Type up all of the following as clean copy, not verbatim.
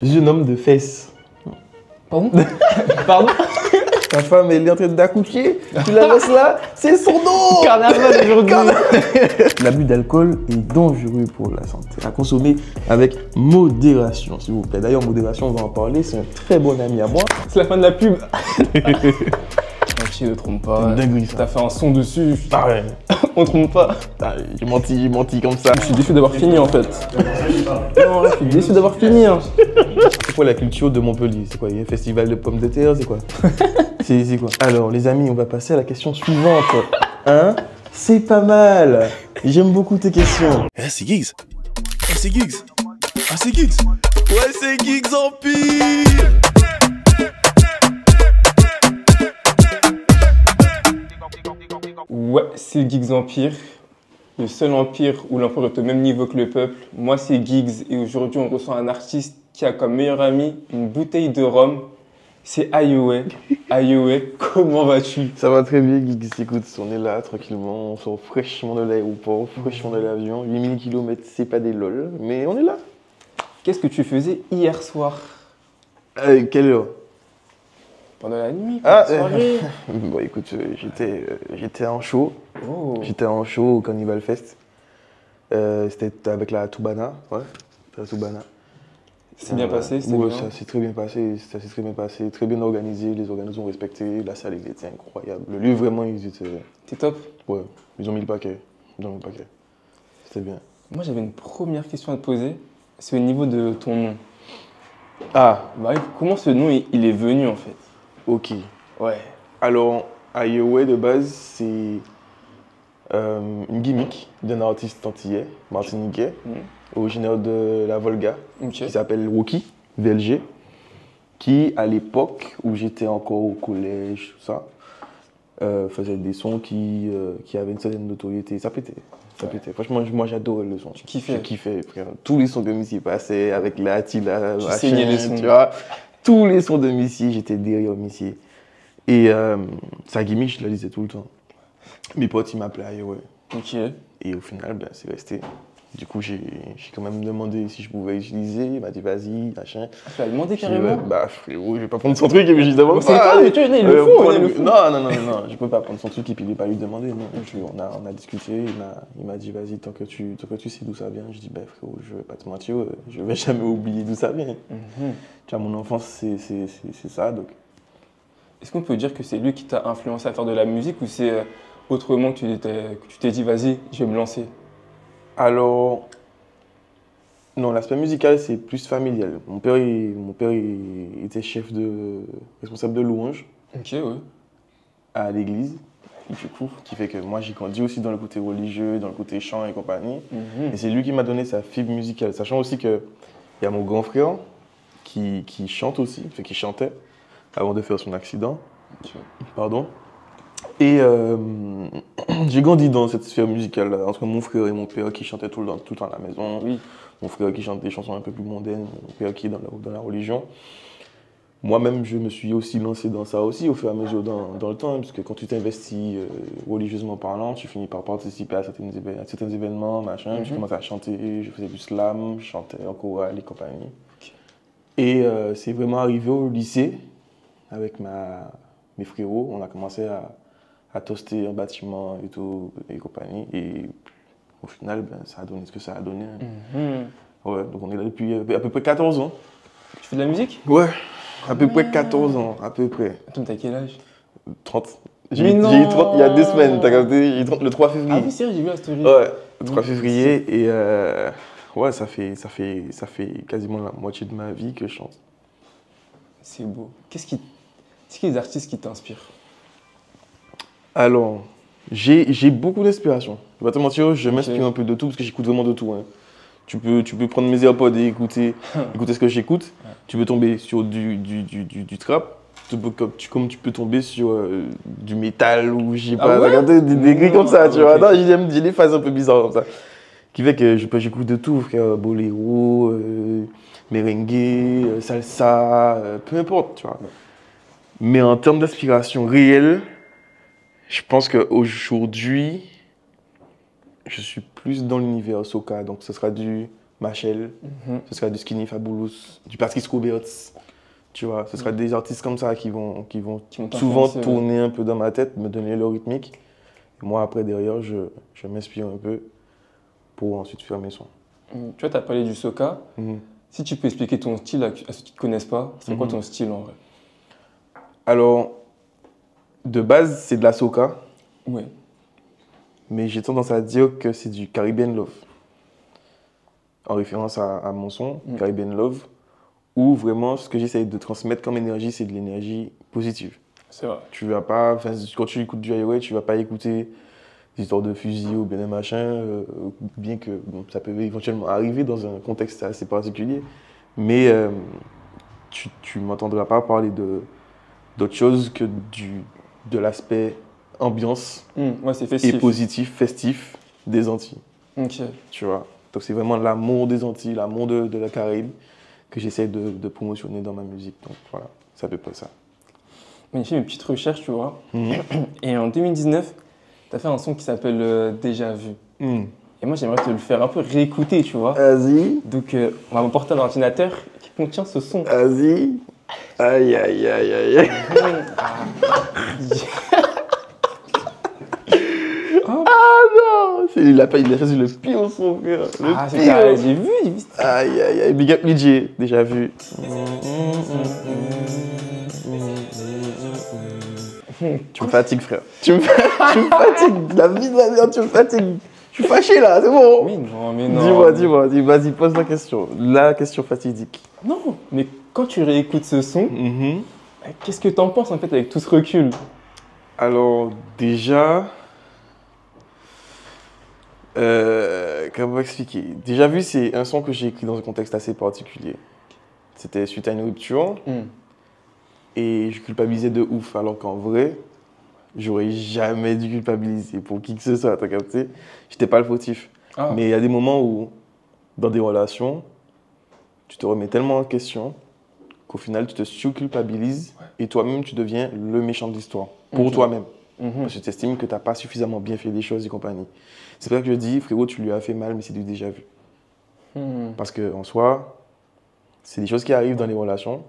Jeune homme de fesses. Pardon? Pardon? Ta femme, elle est en train d'accoucher, tu la laisses là, c'est son dos. Carnaval aujourd'hui. L'abus d'alcool est dangereux pour la santé. À consommer avec modération, s'il vous plaît. D'ailleurs, modération, on va en parler, c'est un très bon ami à moi. C'est la fin de la pub. Ne trompe pas. C'est une dinguerie, ça. T'as fait un son dessus. Ah ouais. On trompe pas. Ah, j'ai menti comme ça. Je suis déçu d'avoir fini en fait. Non, je suis déçu d'avoir fini. Hein. C'est quoi la culture de Montpellier? C'est quoi? Il y a un festival de pommes de terre? C'est quoi? C'est quoi? Alors, les amis, on va passer à la question suivante. Hein? C'est pas mal. J'aime beaucoup tes questions. Eh, c'est Giggs. Eh, c'est Giggs. Ah, c'est Giggs. Ouais, c'est Giggs Empire. Ouais, c'est Giggs Empire. Le seul empire où l'empereur est au même niveau que le peuple. Moi, c'est Giggs et aujourd'hui, on reçoit un artiste qui a comme meilleur ami une bouteille de rhum. C'est Ayowe. Ayowe, comment vas-tu? Ça va très bien, Giggs. Écoute, on est là, tranquillement. On sort fraîchement de l'aéroport, fraîchement de l'avion. 8000 km, c'est pas des lol, mais on est là. Qu'est-ce que tu faisais hier soir? Quelle heure? Pendant la nuit, Ah, la soirée. Bon, écoute, j'étais en show. Oh. J'étais en show au Carnival Fest. C'était avec la Toubana, ouais, la Toubana. C'est bien passé, c'était ouais, bien. ça s'est très bien passé, très bien organisé, les organisateurs ont respecté, la salle était incroyable. Le lieu, vraiment, ils étaient... T'es top? Ouais, ils ont mis le paquet, C'était bien. Moi, j'avais une première question à te poser. C'est au niveau de ton nom. Ah, Bah, comment ce nom, il est venu en fait? ok. Ouais. Alors, Ayowe, de base, c'est une gimmick d'un artiste antillais, martiniquais, originaire de la Volga, Ok. qui s'appelle Woki, VLG, qui, à l'époque où j'étais encore au collège, tout ça, faisait des sons qui avaient une certaine notoriété. Ça pétait. Franchement, moi, j'adorais le son. Tu kiffais? Je kiffais, frère. Tous les sons de Missy passaient avec la Attila, Tu machin, saignais les sons. tu vois. Tous les sons de Missy, j'étais derrière Missy. Et sa gimmick, je la lisais tout le temps. Mes potes, ils m'appelaient Ayowe. Ok. Et au final, ben, c'est resté. Du coup, j'ai quand même demandé si je pouvais utiliser. Il m'a dit, vas-y, machin. Tu l'as demandé J'ai dit, carrément? ouais, bah, frérot, je vais pas prendre son truc et puis je demande Bon, c'est pas. toi, mais tu vois, il le faut, prends il le faut. Non, je peux pas prendre son truc et puis il n'est pas lui demander. Non. On a discuté, il m'a dit, vas-y, tant que tu sais d'où ça vient. Je dis, ben, frérot, je vais pas te mentir, je vais jamais oublier d'où ça vient. Tu vois, mon enfance, c'est ça, donc. Est-ce qu'on peut dire que c'est lui qui t'a influencé à faire de la musique ou c'est autrement que tu t'es dit, vas-y, je vais me lancer? Alors, non, l'aspect musical, c'est plus familial. Mon père, il était responsable de louange Ok, ouais. à l'église, du coup, qui fait que moi, j'ai grandi aussi dans le côté religieux, dans le côté chant et compagnie. Et c'est lui qui m'a donné sa fibre musicale, sachant aussi qu'il y a mon grand frère qui chante aussi, qui chantait avant de faire son accident. Ok. Pardon. Et j'ai grandi dans cette sphère musicale entre mon frère et mon père qui chantaient tout le temps à la maison. Oui. Mon frère qui chante des chansons un peu plus mondaines, mon père qui est dans la religion. Moi-même, je me suis aussi lancé dans ça aussi au fur et à mesure dans le temps, hein, parce que quand tu t'investis religieusement parlant, tu finis par participer à certains événements, machin. Je commençais à chanter, je faisais du slam, je chantais en chorale et compagnie. Et c'est vraiment arrivé au lycée, avec mes frérots, on a commencé à toaster un bâtiment et tout, et compagnie. Et au final, ben, ça a donné ce que ça a donné. Ouais, donc on est là depuis à peu près 14 ans. Tu fais de la musique? Ouais, à peu près 14 ans, à peu près. Attends, t'as quel âge? 30. Mais J'ai eu 30 il y a 2 semaines, t'as capté? J'ai eu 30 le 3 février. Ah oui, c'est vrai, j'ai vu la story. Ouais, le 3 février. Et ouais, ça fait quasiment la moitié de ma vie que je chante. C'est beau. C'est qui les artistes qui t'inspirent? Alors, j'ai beaucoup d'inspiration. Je vais pas te mentir, je m'inspire un peu de tout parce que j'écoute vraiment de tout. Hein. Tu peux prendre mes AirPods et écouter ce que j'écoute. Tu peux tomber sur du trap. Comme tu peux tomber sur du métal ou je sais pas, ouais? regarder des grilles comme ça, tu ok. vois. Non, j'ai des phases un peu bizarres comme ça. Qui fait que j'écoute de tout, frère. Boléro, merengue, salsa, peu importe, tu vois. Mais en termes d'inspiration réelle, je pense qu'aujourd'hui, je suis plus dans l'univers soca. Donc, ce sera du Machel, ce sera du Skinny Fabulous, du Patrice Roberts, tu vois. Ce sera des artistes comme ça qui vont souvent t'influencer, tourner un peu dans ma tête, me donner le rythmique. Et moi, après, derrière, je m'inspire un peu pour ensuite faire mes sons. Tu vois, tu as parlé du soca. Si tu peux expliquer ton style à ceux qui ne te connaissent pas, c'est quoi ton style en vrai? Alors, de base, c'est de la soca, Oui. mais j'ai tendance à dire que c'est du Caribbean Love. En référence à mon son, Caribbean Love, où vraiment ce que j'essaye de transmettre comme énergie, c'est de l'énergie positive. C'est vrai. Tu vas pas, enfin, quand tu écoutes du highway, tu vas pas écouter des histoires de fusil ou bien des machins, bien que bon, ça peut éventuellement arriver dans un contexte assez particulier, mais tu m'entendras pas parler d'autre chose que de l'aspect ambiance Ouais, c'est et festif. positif, festif des Antilles, Ok. tu vois. Donc c'est vraiment l'amour des Antilles, l'amour de la Caraïbe que j'essaie de promotionner dans ma musique. Donc voilà, c'est à peu près ça. J'ai fait une petite recherche, tu vois. Et en 2019, tu as fait un son qui s'appelle Déjà Vu. Et moi, j'aimerais te le faire un peu réécouter, tu vois. Vas-y, Donc, on va m'emporter un ordinateur qui contient ce son. vas-y. Aïe, aïe, aïe, aïe, aïe. Ah non, il a choisi le pire son, frère. Le c'est pire. carré, j'ai vu. Aïe, aïe, aïe. Big up DJ, déjà vu. Tu me fatigues, frère. Tu me fatigues. La vie de ma mère, tu me fatigues. Je suis fâché là, c'est bon. Oui, non, mais non. Dis-moi, vas-y, pose la question. La question fatidique. Non, mais quand tu réécoutes ce son, qu'est-ce que t'en penses en fait avec tout ce recul? Alors, déjà. Comment expliquer? Déjà vu, c'est un son que j'ai écrit dans un contexte assez particulier. C'était suite à une rupture. Et je culpabilisais de ouf, alors qu'en vrai, j'aurais jamais dû culpabiliser pour qui que ce soit, t'as capté? J'étais pas le fautif. Ah. Mais il y a des moments où, dans des relations, tu te remets tellement en question qu'au final, tu te surculpabilises et toi-même, tu deviens le méchant de l'histoire. Pour toi-même. Parce que tu estimes que tu n'as pas suffisamment bien fait les choses et compagnie. C'est pour ça que je dis, frérot, tu lui as fait mal, mais c'est du déjà vu. Parce qu'en soi, c'est des choses qui arrivent dans les relations,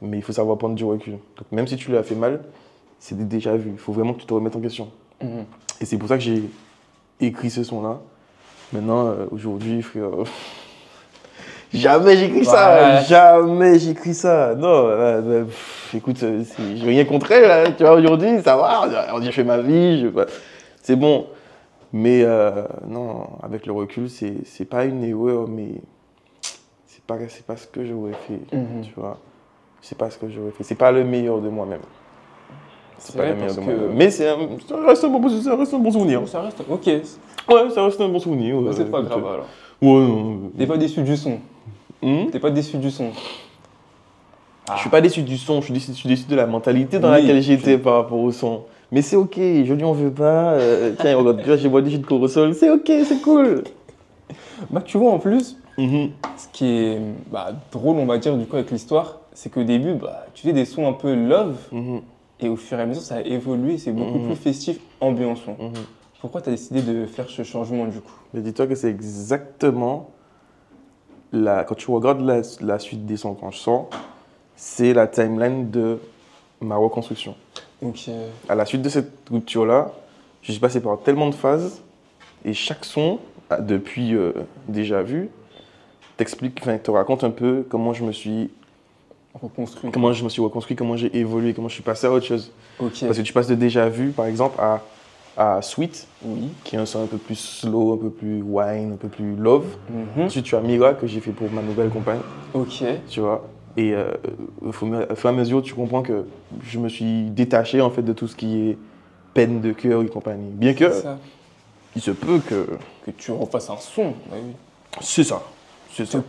mais il faut savoir prendre du recul. Donc même si tu lui as fait mal, c'est des déjà vu. Il faut vraiment que tu te remettes en question. Et c'est pour ça que j'ai écrit ce son-là. Maintenant, aujourd'hui, frère, jamais j'écris ça. Jamais j'écris ça. Non, écoute, j'ai rien contre elle. Là, tu vois, aujourd'hui, ça va. J'ai fait ma vie. C'est bon. Mais non, avec le recul, c'est pas une erreur, mais c'est pas ce que j'aurais fait. Tu vois, c'est pas ce que j'aurais fait. C'est pas le meilleur de moi-même. C'est pas le meilleur de moi-même. Mais ça reste un bon souvenir. Ça reste, ok. Ouais, ça reste un bon souvenir. C'est pas grave alors. Ouais, non. T'es pas déçu du son? T'es pas déçu du son? Je suis pas déçu du son, je suis déçu de la mentalité dans laquelle j'étais par rapport au son. Mais c'est ok, je lui en veux pas. Tiens, regarde, j'ai bois des jus de Corosol, c'est ok, c'est cool. Bah, tu vois, en plus, ce qui est drôle, on va dire, du coup, avec l'histoire, c'est qu'au début, tu fais des sons un peu love, et au fur et à mesure, ça a évolué, c'est beaucoup plus festif, ambiançant. Pourquoi tu as décidé de faire ce changement, du coup? Mais dis-toi que c'est exactement, quand tu regardes la suite des sons quand je sors, c'est la timeline de ma reconstruction. Ok. À la suite de cette rupture-là, je suis passé par tellement de phases, et chaque son, depuis déjà vu, te raconte un peu comment je me suis reconstruit, comment j'ai évolué, comment je suis passé à autre chose. Okay. Parce que tu passes de déjà vu, par exemple, à Sweet, qui est un son un peu plus slow, un peu plus wine, un peu plus love. Ensuite, tu as Mira, que j'ai fait pour ma nouvelle compagne. Ok. Tu vois. Et au fur et à mesure, tu comprends que je me suis détaché en fait de tout ce qui est peine de cœur et compagnie. Bien que il se peut que tu refasses un son. Bah oui. C'est ça. C'est ça.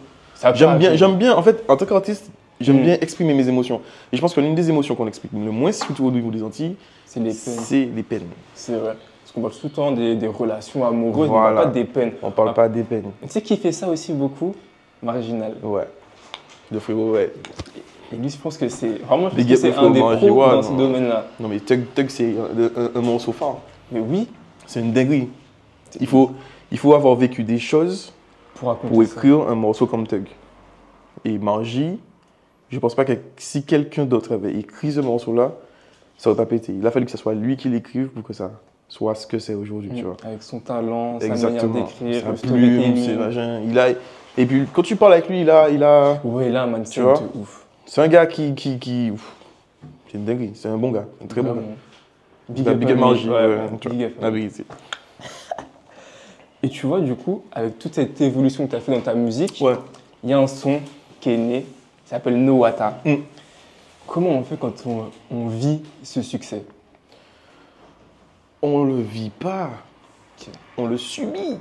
J'aime bien, en fait, en tant qu'artiste, j'aime bien exprimer mes émotions. Et je pense que l'une des émotions qu'on exprime le moins, surtout au niveau des Antilles, c'est les peines. C'est vrai. Parce qu'on parle tout le temps des relations amoureuses, mais on parle pas des peines. On parle pas des peines. Tu sais qui fait ça aussi beaucoup? Marginal. Ouais. Le frérot, ouais. Et lui, je pense que c'est vraiment un des pros dans ce domaine-là. Non, mais Tug, c'est un morceau phare. Mais oui. C'est une dinguerie. Il faut avoir vécu des choses raconter pour ça. écrire un morceau comme Thug. Et Margie, je pense pas que si quelqu'un d'autre avait écrit ce morceau-là, ça aurait pas pété. Il a fallu que ce soit lui qui l'écrive pour que ça soit ce que c'est aujourd'hui, tu vois. Avec son talent, sa Exactement. manière d'écrire, Sa le plume, ses storytelling. machins. Et puis, quand tu parles avec lui, il a... Ouais, là, un mindset Tu vois, de ouf. C'est un gars qui ouf. C'est une dinguerie. C'est un bon gars. Un très bon gars. Vraiment. Big à up lui. Margie. Ouais, ouais, ouais, tu big vois. up. La vérité. Et tu vois, du coup, avec toute cette évolution que tu as fait dans ta musique, Ouais. il y a un son qui est né, qui s'appelle Nowata. Mm. Comment on fait quand on vit ce succès? On le vit pas. Ok. On le subit.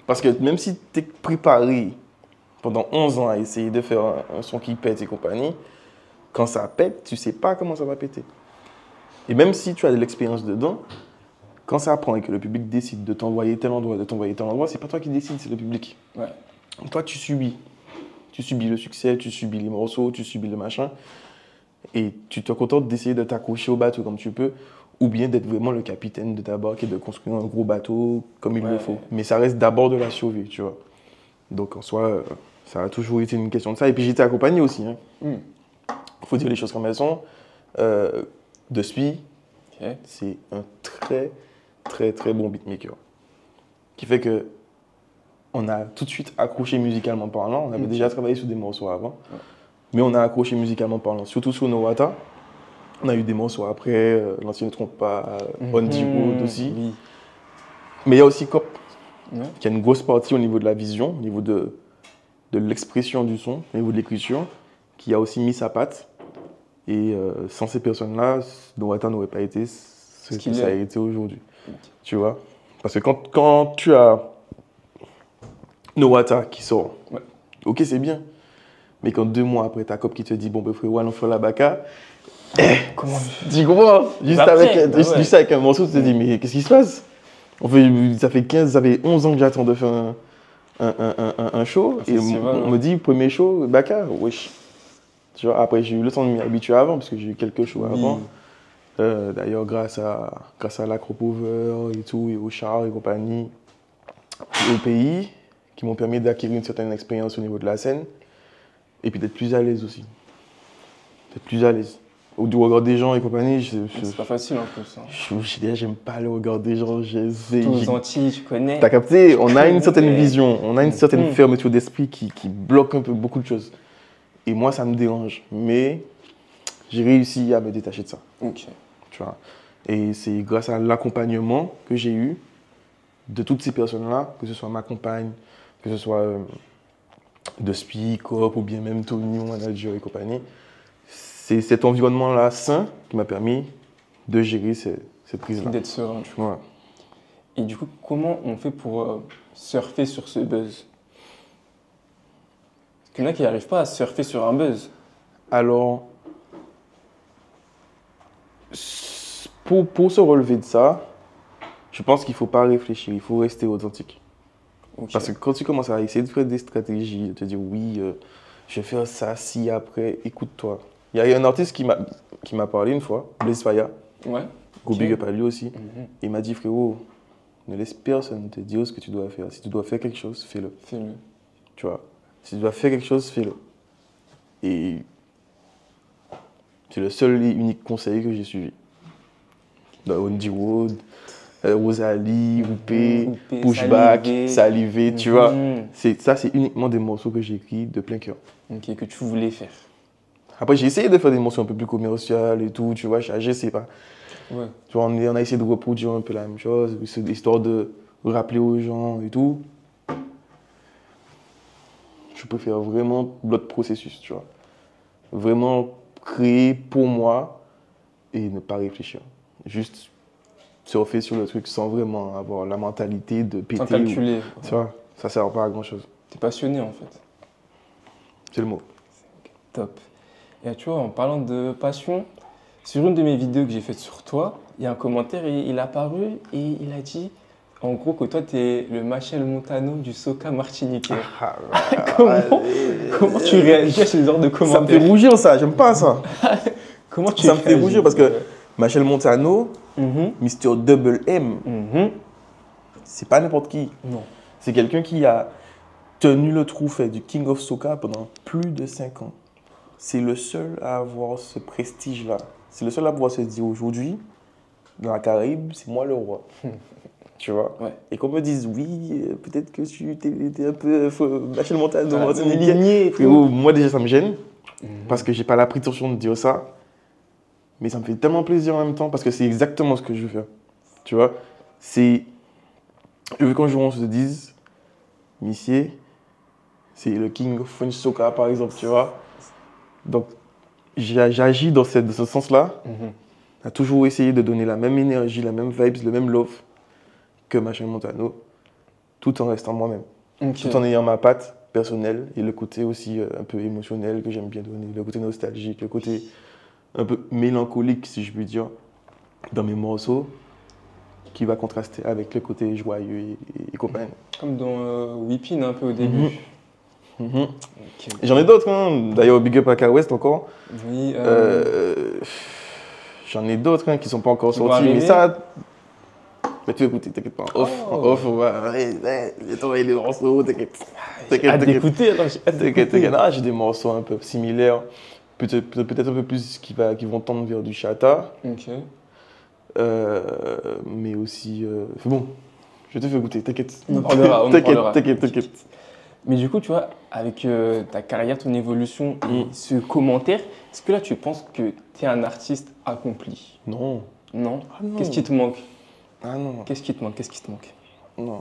Parce que même si tu es préparé pendant 11 ans à essayer de faire un son qui pète et compagnie, quand ça pète, tu sais pas comment ça va péter. Et même si tu as de l'expérience dedans, quand ça prend et que le public décide de t'envoyer tel endroit, c'est pas toi qui décides, c'est le public. Ouais. Toi, tu subis. Tu subis le succès, tu subis les morceaux, tu subis le machin. Et tu te contentes d'essayer de t'accrocher au bateau comme tu peux, ou bien d'être vraiment le capitaine de ta barque et de construire un gros bateau comme il le faut. Mais ça reste d'abord de la survie, tu vois. Donc en soi, ça a toujours été une question de ça. Et puis j'étais accompagné aussi. Il faut dire les choses comme elles sont. De Spi, c'est un très, très, très bon beatmaker. Qui fait que on a tout de suite accroché musicalement parlant. On avait déjà travaillé sur des morceaux avant. Mais on a accroché musicalement parlant, surtout sur Nowata. On a eu des morceaux après, L'ancienne Trompa, On the Road aussi. Oui. Mais il y a aussi Cop, Ouais. qui a une grosse partie au niveau de la vision, au niveau de l'expression du son, au niveau de l'écriture, qui a aussi mis sa patte. Et sans ces personnes-là, Nowata n'aurait pas été ce que ça a été aujourd'hui. Tu vois? Parce que quand tu as Nowata qui sort, ok, c'est bien. Mais quand 2 mois après, t'as Cop qui te dit, bon, ben frérot, allons faire la baka. Comment Tu comprends? Juste Après, avec un morceau, tu te dis, mais qu'est-ce qui se passe? Ça fait 11 ans que j'attends de faire un show. Et on me dit, premier show, baka, wesh. Tu vois, après, j'ai eu le temps de m'y habituer avant, parce que j'ai eu quelques shows avant. D'ailleurs, grâce à l'Acropover et tout, et au char et compagnie, et au pays, qui m'ont permis d'acquérir une certaine expérience au niveau de la scène. Et puis d'être plus à l'aise aussi. D'être plus à l'aise. Au regard des gens et compagnie, c'est pas facile en plus. J'aime pas le regard des gens. Tous Antilles, tu connais. T'as capté? On a une certaine vision, on a une certaine fermeture d'esprit qui bloque un peu beaucoup de choses. Et moi, ça me dérange. Mais j'ai réussi à me détacher de ça. Ok. Tu vois? Et c'est grâce à l'accompagnement que j'ai eu de toutes ces personnes-là, que ce soit ma compagne, que ce soit de Spi, Cop, ou bien même Tony, mon manager et compagnie. C'est cet environnement-là sain qui m'a permis de gérer cette crise-là. D'être serein. Ouais. Et du coup, comment on fait pour surfer sur ce buzz? Parce qu'il y en a qui n'arrivent pas à surfer sur un buzz. Alors, pour se relever de ça, je pense qu'il ne faut pas réfléchir, il faut rester authentique. Okay. Parce que quand tu commences à essayer de faire des stratégies, de te dire oui, je vais faire ça, si après, écoute-toi. Il y a un artiste qui m'a parlé une fois, Blaise Faya. Ouais. Go big up à lui aussi. Il m'a dit, frérot, ne laisse personne te dire ce que tu dois faire. Si tu dois faire quelque chose, fais-le. Fais-le. Tu vois, si tu dois faire quelque chose, fais-le. Et c'est le seul et unique conseil que j'ai suivi. Dans On the Road, Rosalie, Oupé, Pushback, Salivé, tu vois. Ça, c'est uniquement des morceaux que j'ai écrits de plein cœur. Ok, que tu voulais faire. Après, j'ai essayé de faire des morceaux un peu plus commerciales et tout, tu vois, je sais pas. Ouais. Tu vois, on a essayé de reproduire un peu la même chose, histoire de rappeler aux gens et tout. Je préfère vraiment l'autre processus, tu vois. Vraiment créer pour moi et ne pas réfléchir. Juste surfer sur le truc sans vraiment avoir la mentalité de péter. Sans calculer. Tu vois, ça sert pas à grand chose. T'es passionné en fait. C'est le mot. Top. Et tu vois, en parlant de passion, sur une de mes vidéos que j'ai faite sur toi, il y a un commentaire, il est apparu et il a dit en gros que toi, tu es le Machel Montano du soca martiniquais. Comment tu réagis à ce genre de commentaires? Ça me fait rougir ça, j'aime pas ça. Comment tu Ça me fait rougir parce que Machel Montano, Mr. Double M, c'est pas n'importe qui. Non. C'est quelqu'un qui a tenu le trophée du King of Soca pendant plus de 5 ans. C'est le seul à avoir ce prestige-là. C'est le seul à pouvoir se dire aujourd'hui, dans la Caraïbe, c'est moi le roi. Tu vois? Ouais. Et qu'on me dise, oui, peut-être que tu étais un peu Machel Montano, Ah, Martiniquais. ligné et tout. Frérot, moi déjà ça me gêne, Mhm. parce que j'ai pas la prétention de dire ça. Mais ça me fait tellement plaisir en même temps, parce que c'est exactement ce que je veux faire. Tu vois? Je veux qu'un jour on se dise, Missier, c'est le King of French Soca par exemple, tu vois? Donc j'agis dans ce sens-là. Mhm. A toujours essayé de donner la même énergie, la même vibes, le même love que Machel Montano, tout en restant moi-même. Ok. Tout en ayant ma patte personnelle et le côté aussi un peu émotionnel que j'aime bien donner, le côté nostalgique, le côté un peu mélancolique, si je puis dire, dans mes morceaux, qui va contraster avec le côté joyeux et compagnie. Comme dans Whippin' un peu au début. Mhm. Ok. Et j'en ai d'autres, hein. D'ailleurs, Big Up à Car West encore. Oui, J'en ai d'autres qui ne sont pas encore Qui vont sortis, mais arriver. ça. Mais tu vas écouter, t'inquiète pas. Oh. En off, on va. J'ai trouvé les morceaux, t'inquiète. j'ai hâte d'écouter, alors j'ai hâte T'inquiète, d'écouter. Ah, j'ai des morceaux un peu similaires, peut-être un peu plus qui vont tendre vers du chata, Ok. mais aussi. Bon, je te fais écouter, t'inquiète. On en parlera, on en parlera. T'inquiète. Mais du coup, tu vois, avec ta carrière, ton évolution et Mm. ce commentaire, est-ce que là, tu penses que tu es un artiste accompli? Non. Non. Ah non. Qu'est-ce qui te manque? Ah non. Qu'est-ce qui te manque? Qu'est-ce qui te manque? Non.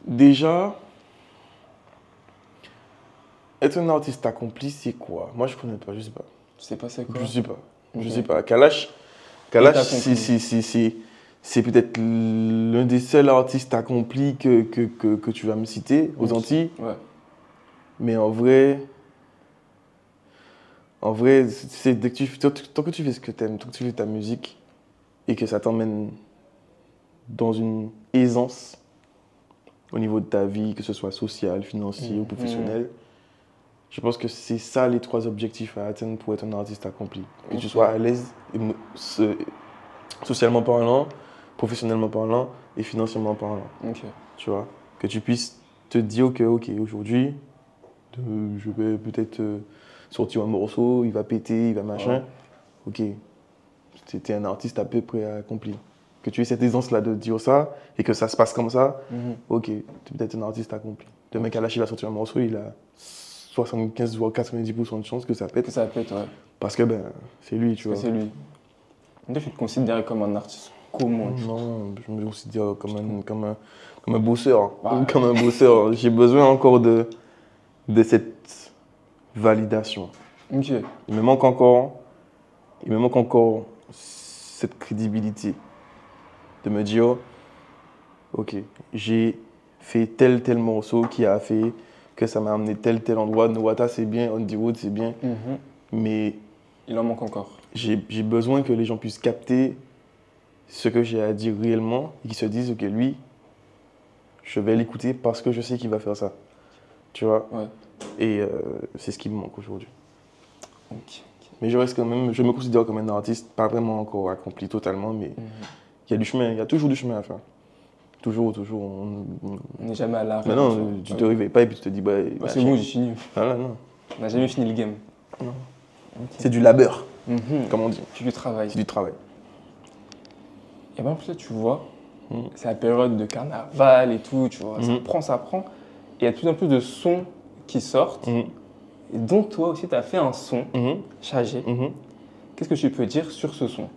Déjà, être un artiste accompli, c'est quoi? Moi, je connais pas, je sais pas. Tu sais pas c'est quoi? Je sais pas. Je Ok. sais pas. Kalash, Et t'as compris. c'est peut-être l'un des seuls artistes accomplis que tu vas me citer aux Ok. Antilles. Ouais. Mais en vrai, tant que tu fais ce que tu aimes, tant que tu fais ta musique et que ça t'emmène dans une aisance au niveau de ta vie, que ce soit sociale, financière ou professionnelle, je pense que c'est ça les 3 objectifs à atteindre pour être un artiste accompli. Que tu Ok. sois à l'aise socialement parlant, professionnellement parlant et financièrement parlant. Ok. Tu vois, que tu puisses te dire que ok, aujourd'hui, je vais peut-être sortir un morceau, il va péter, il va machin. Ok, t'es un artiste à peu près accompli. Que tu aies cette aisance-là de dire ça et que ça se passe comme ça, Mhm. ok, t'es peut-être un artiste accompli. Demain, Kalash, il va sortir un morceau, il a 75 voire 90% de chances que ça pète Que ça pète, ouais. parce que ben, c'est lui, tu Parce que vois. c'est lui. Toi, tu te considères comme un artiste comment? Non, je me considère comme un bosseur. Ouais. Comme un bosseur. J'ai besoin encore de cette validation. Ok. Il me manque encore cette crédibilité de me dire, ok, j'ai fait tel morceau qui a fait que ça m'a amené tel endroit. Nowata c'est bien, On The Road c'est bien, Mhm. mais Il en manque encore. j'ai besoin que les gens puissent capter ce que j'ai à dire réellement et qu'ils se disent, ok, lui, je vais l'écouter parce que je sais qu'il va faire ça. Tu vois? Ouais. Et c'est ce qui me manque aujourd'hui. Ok. Mais je reste quand même, je me considère comme un artiste, pas vraiment encore accompli totalement, mais Mhm. il y a du chemin, il y a toujours du chemin à faire. Toujours. On n'est jamais à l'arrêt. Mais non, tu vois. tu te réveilles pas et puis tu te dis, bah, Ouais, c'est bon, j'ai fini. Voilà, non. On n'a jamais fini le game. Non. Ok. C'est du labeur, Mhm. comme on dit. Tu le travailles. C'est du travail. Et bien, là, tu vois, Mhm. c'est la période de carnaval et tout, tu vois. Mhm. Ça prend. Et il y a de plus en plus de sons qui sortent. Mhm. Et donc, toi aussi, tu as fait un son Mhm. chargé. Mhm. Qu'est-ce que tu peux dire sur ce son?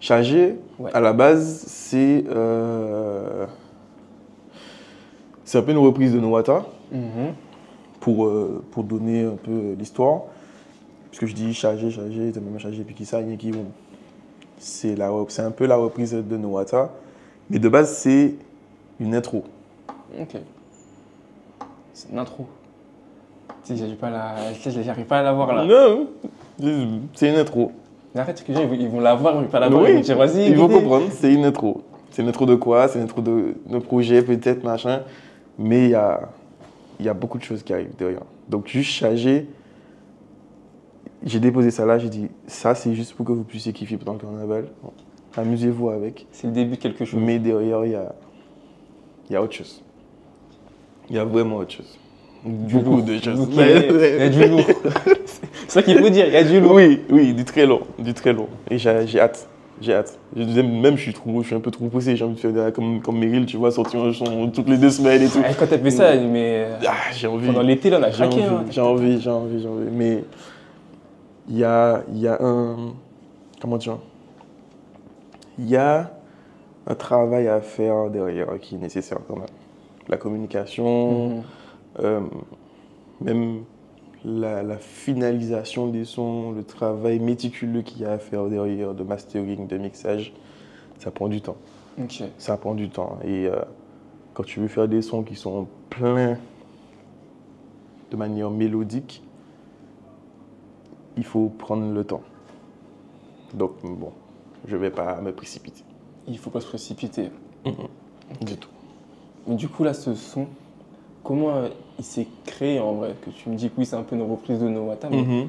Chargé, Ouais. à la base, c'est un peu une reprise de Nowata Mhm. pour donner un peu l'histoire. Puisque je dis chargé, t'as même chargé, puis qui ça, qui bon. C'est un peu la reprise de Nowata. Mais de base, c'est une intro. Ok. C'est une intro. Tu sais, j'arrive pas à la voir là. Non, c'est une intro. Mais en fait, c'est que les gens, ils vont la voir, ils vont pas la voir, ils vont dire vas-y. ils vont guidez. comprendre, c'est une intro. C'est une intro de quoi? C'est une intro de projet, peut-être, machin. Mais il y a beaucoup de choses qui arrivent derrière. Donc, juste chargé, j'ai déposé ça là, j'ai dit, ça, c'est juste pour que vous puissiez kiffer pendant le carnaval. Bon, amusez-vous avec. C'est le début de quelque chose. Mais derrière, il y a autre chose. Il y a vraiment autre chose. Du Beaucoup lourd. de choses. Ok, il y a du lourd. C'est ça qu'il faut dire, il y a du lourd. Oui, oui, du très long, du très long. Et j'ai hâte, j'ai hâte. Même je suis un peu trop poussé, j'ai envie de faire comme Meryl, tu vois, sortir un son toutes les 2 semaines et tout. Ouais, quand t'as fait ça, mais J'ai envie. pendant l'été, là, on a J'ai craqué. envie, Hein. j'ai envie, j'ai envie, j'ai envie. Mais il y a un, comment dire, il y a un travail à faire derrière qui est nécessaire quand même. La communication, même la finalisation des sons, le travail méticuleux qu'il y a à faire derrière, de mastering, de mixage, ça prend du temps. Ok. Ça prend du temps. Et quand tu veux faire des sons qui sont pleins de manière mélodique, il faut prendre le temps. Donc, bon, je ne vais pas me précipiter. Il faut pas se précipiter. Du tout. Mais du coup, là, ce son, comment il s'est créé en vrai? Que tu me dis que oui, c'est un peu une reprise de Nowata, mais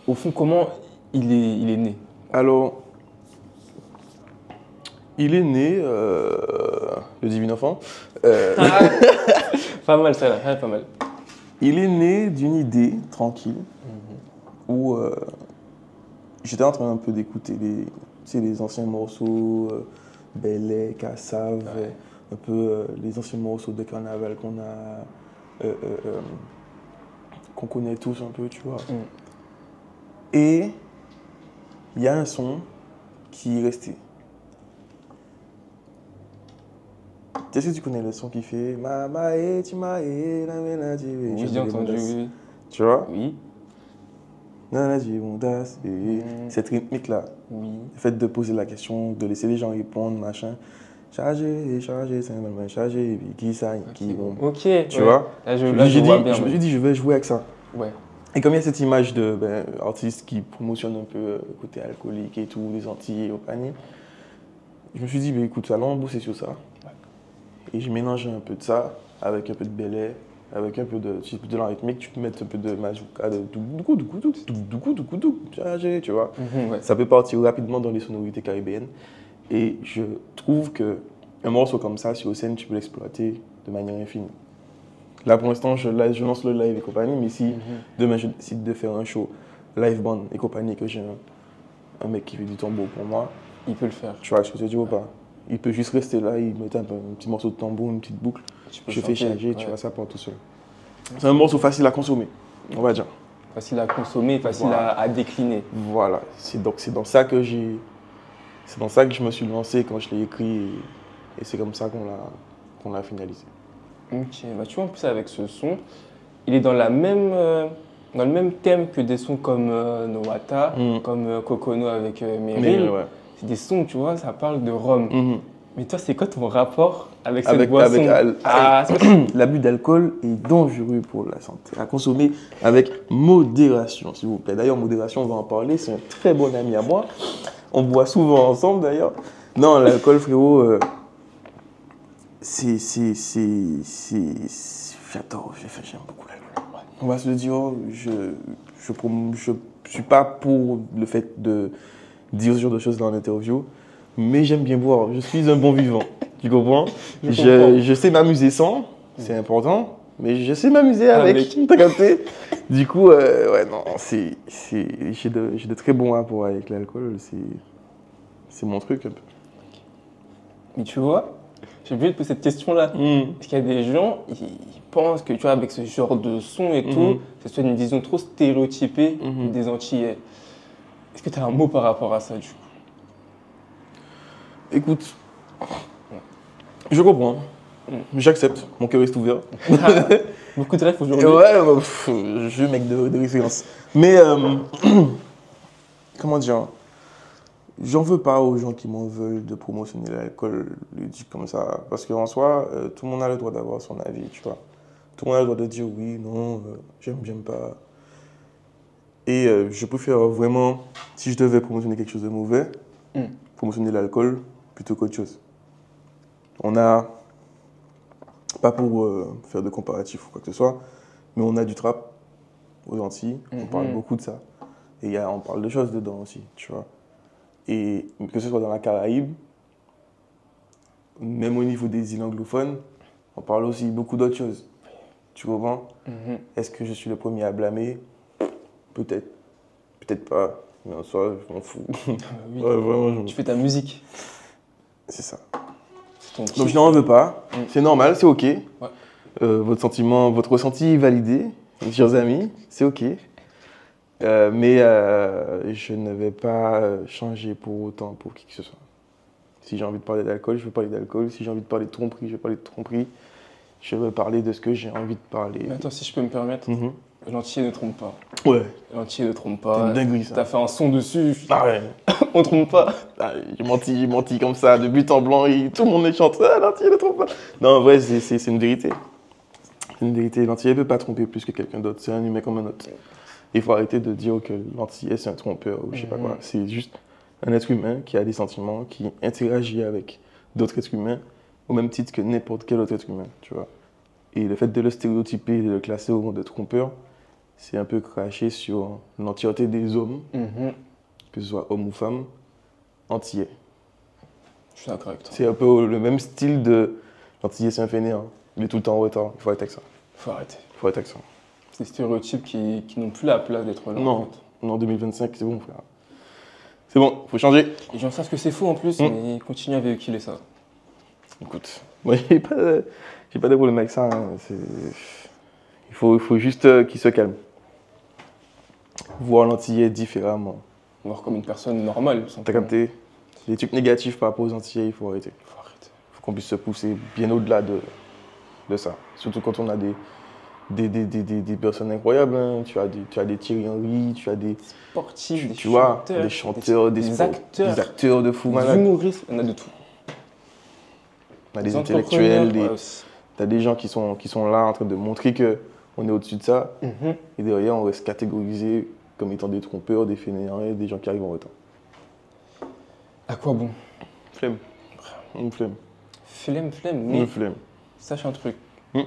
au fond, comment il est né? Alors, il est né, le divin enfant, Pas mal ça, là, ouais, pas mal. il est né d'une idée tranquille où j'étais en train un peu d'écouter les anciens morceaux, Belay, Kassav, un peu les anciens morceaux de carnaval qu'on connaît tous un peu, tu vois. Et il y a un son qui est resté. Est-ce que tu connais le son qui fait Mama et tu m'as et la mena tu Oui, j'ai entendu, oui. Tu vois? Oui. Nana tu montas et cette rythmique là, Oui. le fait de poser la question, de laisser les gens répondre, machin. Chargé, simplement chargé, et puis qui ça, qui vont. Ok. Tu vois? Là, je vois bien. Je me suis dit, je vais jouer avec ça. Ouais. Et comme il y a cette image de artiste qui promotionne un peu le côté alcoolique et tout, les Antilles et compagnie, je me suis dit, écoute, allons bosser sur ça. Et je mélange un peu de ça avec un peu de Belay, avec un peu de la rythmique, tu peux mettre un peu de mazouka, de tu vois. Ouais. Ça peut partir rapidement dans les sonorités caribéennes. Et je trouve qu'un morceau comme ça, sur scène, tu peux l'exploiter de manière infinie. Là, pour l'instant, je lance le live et compagnie, mais si demain je décide de faire un show live band et compagnie, que j'ai un mec qui fait du tambour pour moi, il peut le faire. Tu vois ce que je dis ou pas? Il peut juste rester là, il met un petit morceau de tambour, une petite boucle, je fais charger, tu vois, ça part tout seul. C'est un morceau facile à consommer, on va dire. Facile à consommer, facile à décliner. Voilà, c'est dans ça que je me suis lancé quand je l'ai écrit et c'est comme ça qu'on l'a finalisé. Ok, bah tu vois, en plus avec ce son, il est dans le même thème que des sons comme Nowata, comme Kokono avec Meryl. Ouais. C'est des sons, tu vois, ça parle de rhum. Mais toi, c'est quoi ton rapport avec cette boisson? L'abus d'alcool est dangereux pour la santé. À consommer avec modération, s'il vous plaît. D'ailleurs, modération, on va en parler. C'est un très bon ami à moi. On boit souvent ensemble, d'ailleurs. Non, l'alcool, frérot, j'adore. J'aime beaucoup l'alcool. On va se le dire, je suis pas pour le fait de dire ce genre de choses dans l'interview. Mais j'aime bien boire, je suis un bon vivant, tu comprends? Je sais m'amuser sans, c'est important, mais je sais m'amuser avec. T'as capté? Du coup, ouais, non, j'ai de très bons rapports avec l'alcool, c'est mon truc un peu. Mais tu vois, j'ai oublié de poser cette question-là. Parce qu'il y a des gens, ils pensent que tu vois, avec ce genre de son et tout, ça soit une vision trop stéréotypée des Antillais. Est-ce que tu as un mot par rapport à ça, du coup? Écoute, je comprends, j'accepte, mon cœur est ouvert. Beaucoup de rêves aujourd'hui. Ouais, je suis mec de référence. Mais, comment dire, j'en veux pas aux gens qui m'en veulent de promotionner l'alcool ludique comme ça. Parce qu'en soi, tout le monde a le droit d'avoir son avis, tu vois. Tout le monde a le droit de dire oui, non, j'aime pas. Et je préfère vraiment, si je devais promotionner quelque chose de mauvais, promotionner l'alcool plutôt qu'autre chose. On a, pas pour faire de comparatifs ou quoi que ce soit, mais on a du trap aux Antilles, on parle beaucoup de ça. Et on parle de choses dedans aussi, tu vois. Et que ce soit dans la Caraïbe, même au niveau des îles anglophones, on parle aussi beaucoup d'autres choses. Tu comprends? Mhm. Est-ce que je suis le premier à blâmer? Peut-être. Peut-être pas. Mais en soi, je m'en fous. Ah bah oui. Ouais, vraiment, je m'en Tu fous. fais ta musique. C'est ça. C'est ton Donc kiff. je n'en veux pas. Mm. C'est normal, c'est OK. Ouais. Votre sentiment, votre ressenti est validé, mes chers amis. C'est OK. Mais je ne vais pas changer pour autant pour qui que ce soit. Si j'ai envie de parler d'alcool, je vais parler d'alcool. Si j'ai envie de parler de tromperie, je vais parler de tromperie. Je vais parler de ce que j'ai envie de parler. Mais attends, si je peux me permettre, Mhm. l'antillais ne trompe pas. Ouais, L'antillais ne trompe c'est pas. une dinguerie ça. T'as fait un son dessus, Ah ouais. on trompe pas. Ah, j'ai menti comme ça, de but en blanc, et tout le monde les chante. Ah, l'antillais ne trompe pas. Non, en vrai, c'est une vérité. C'est une vérité. L'antillais ne peut pas tromper plus que quelqu'un d'autre. C'est un humain comme un autre. Il faut arrêter de dire que l'antillais c'est un trompeur ou je sais pas quoi. C'est juste un être humain qui a des sentiments, qui interagit avec d'autres êtres humains au même titre que n'importe quel autre être humain, tu vois. Et le fait de le stéréotyper et de le classer au rang de trompeur, c'est un peu cracher sur l'entièreté des hommes, Mhm. que ce soit homme ou femme, antillais. Je suis d'accord avec toi. C'est un peu le même style de l'antillais c'est un fainéant. Il est tout le temps en retard. Il faut arrêter avec ça. Faut arrêter. Il faut arrêter avec ça. C'est des stéréotypes qui n'ont plus la place d'être là. Non. En fait. En 2025, c'est bon, frère. C'est bon, faut changer. Les gens savent que c'est faux en plus, mais ils continuent à véhiculer ça. Écoute, moi j'ai pas de problème avec ça. Hein. Il faut juste qu'il se calme. Voir l'antillais différemment. Voir comme une personne normale. T'as simplement. capté? Les trucs négatifs par rapport aux antillais, il faut arrêter. Faut arrêter. Il faut qu'on puisse se pousser bien au-delà de ça. Surtout quand on a des personnes incroyables. Hein. Tu as des Thierry Henry, tu as des, Sportifs, des tu vois, chanteurs, des chanteurs, des acteurs, des acteurs de fou des malades. humoristes, on a de tout. On a des entrepreneurs, intellectuels, ouais, aussi. t'as des gens qui sont là en train de montrer qu'on est au-dessus de ça. Mhm. Et derrière, on reste catégorisé comme étant des trompeurs, des fainéants, des gens qui arrivent en retard. À quoi bon? Flemme. Une flemme. Flemme, mais Une flemme. sache un truc. Mm.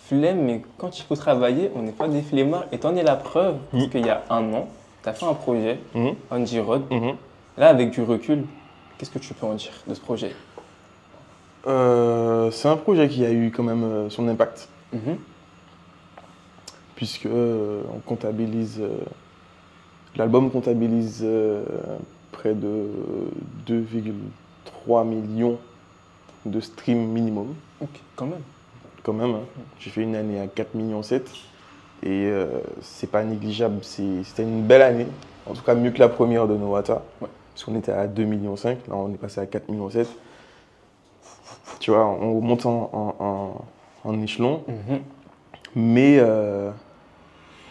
Flemme, mais quand il faut travailler, on n'est pas des flemmards. Et t'en es la preuve, parce qu'il y a un an, tu as fait un projet, Mhm. Angie Road. Mhm. Là, avec du recul, qu'est-ce que tu peux en dire de ce projet? C'est un projet qui a eu quand même son impact, Mhm. puisque on comptabilise, l'album comptabilise près de 2,3 millions de streams minimum, Ok, quand même. quand même. Hein. J'ai fait une année à 4,7 millions et c'est pas négligeable. C'était une belle année, en tout cas mieux que la première de Nowata, Ouais. parce qu'on était à 2,5 millions, là on est passé à 4,7 millions. Tu vois, on monte en échelon. Mhm. Mais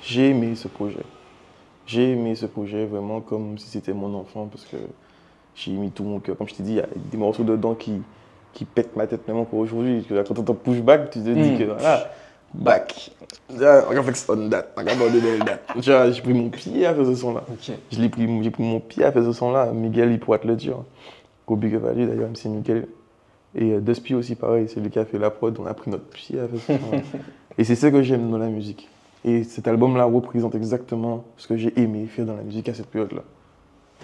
j'ai aimé ce projet. J'ai aimé ce projet vraiment comme si c'était mon enfant parce que j'ai mis tout mon cœur. Comme je t'ai dit, il y a des morceaux dedans qui pètent ma tête même encore aujourd'hui. Parce que là, quand tu entends pushback, tu te dis que voilà, back. Reflex on that. Tu vois, j'ai pris mon pied à faire ce son-là. Ok. J'ai pris mon pied à faire ce son-là. Miguel, il pourra te le dire. Go big up à lui d'ailleurs, MC Miguel. Et Dusty aussi, pareil, c'est lui qui a fait la prod, on a pris notre pied à faire ce son-là. Et c'est ça que j'aime dans la musique. Et cet album-là représente exactement ce que j'ai aimé faire dans la musique à cette période-là.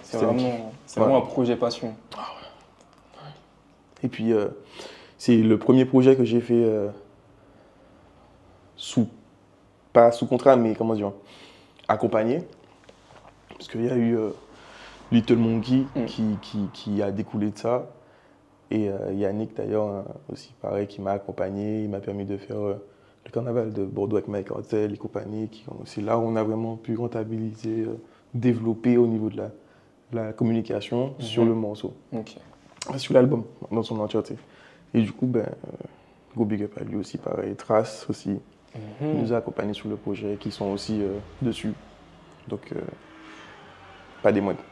C'est C'était un kiff. vraiment un projet passion. Et puis, c'est le premier projet que j'ai fait pas sous contrat, mais comment dire, accompagné. Parce qu'il y a eu Little Monkey qui a découlé de ça. Et Yannick, d'ailleurs, aussi pareil, qui m'a accompagné. Il m'a permis de faire le carnaval de Bordeaux avec Mike Hortel et compagnie. C'est là où on a vraiment pu rentabiliser, développer au niveau de la communication sur le morceau, Ok. sur l'album, dans son entièreté. Et du coup, go big up à lui aussi, pareil. Trace aussi, qui nous a accompagnés sur le projet, qui sont aussi dessus. Donc, pas des moindres.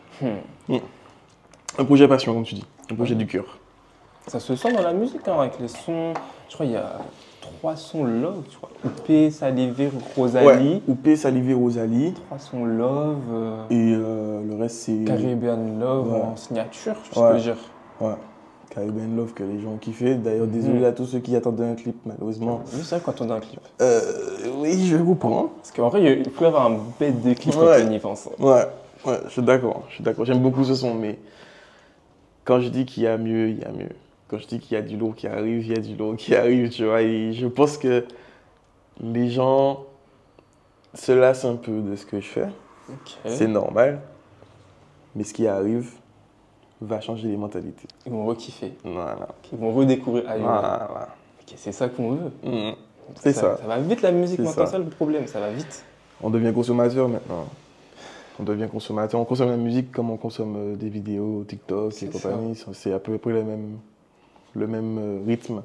Un projet passion, comme tu dis. Un projet du cœur. Ça se sent dans la musique, hein, avec les sons. Je crois qu'il y a 3 sons love, je crois. Oupé, Salivé, Rosalie. Ouais, Oupé, Salivé, Rosalie. 3 sons love. Et le reste, c'est. Caribbean love Ouais. en signature, je Ouais. peux dire. Ouais. Caribbean Love que les gens ont kiffé. D'ailleurs, désolé à tous ceux qui attendaient un clip, malheureusement. Oui, c'est vrai quand on a un clip. Oui, je vous prends. Parce qu'en vrai, il peut y avoir un bête de clip Ouais. quand on y pense. Ouais, je suis d'accord. J'aime beaucoup ce son, mais quand je dis qu'il y a mieux, il y a mieux. Quand je dis qu'il y a du lourd qui arrive, il y a du lourd qui arrive, tu vois. Et je pense que les gens se lassent un peu de ce que je fais. Ok. C'est normal. Mais ce qui arrive va changer les mentalités. Ils vont re-kiffer. Voilà. Ils vont redécouvrir IOI. Voilà. Ok, c'est ça qu'on veut. Mhm. C'est ça. Ça va vite la musique C'est maintenant, ça. ça le problème, ça va vite. On devient consommateur maintenant. On devient consommateur. On consomme la musique comme on consomme des vidéos, TikTok et C'est compagnie. C'est à peu près le même rythme.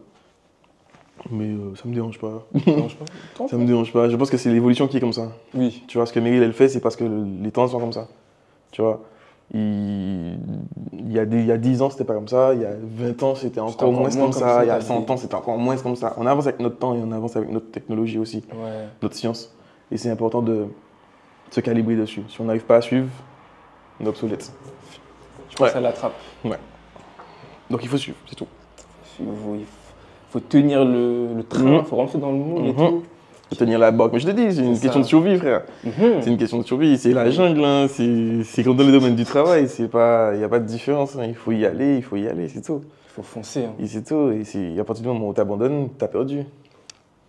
Mais ça me dérange pas. Ça dérange pas. Ça me dérange pas. Je pense que c'est l'évolution qui est comme ça. Oui. Tu vois, ce que Meryl elle fait, c'est parce que les temps sont comme ça. Tu vois, il y a 10 ans, c'était pas comme ça. Il y a 20 ans, c'était encore moins comme ça. Il y a 100 ans, c'était encore moins comme ça. On avance avec notre temps et on avance avec notre technologie aussi, Ouais. notre science. Et c'est important de se calibrer dessus. Si on n'arrive pas à suivre, on est obsolète. Je pense Ouais. que ça l'attrape. Donc il faut suivre, c'est tout. Il faut tenir le train, il Mhm. faut rentrer dans le moule et Mhm. tout. Faut tenir la barque. Mais je te dis, c'est une C'est question ça. de survie, frère. C'est une question de survie. C'est la jungle, hein. C'est comme dans le domaine du travail. Il n'y a pas de différence, hein. Il faut y aller, c'est tout. Il faut foncer. Hein. Et c'est tout. Et à partir du moment où tu abandonnes, tu as perdu.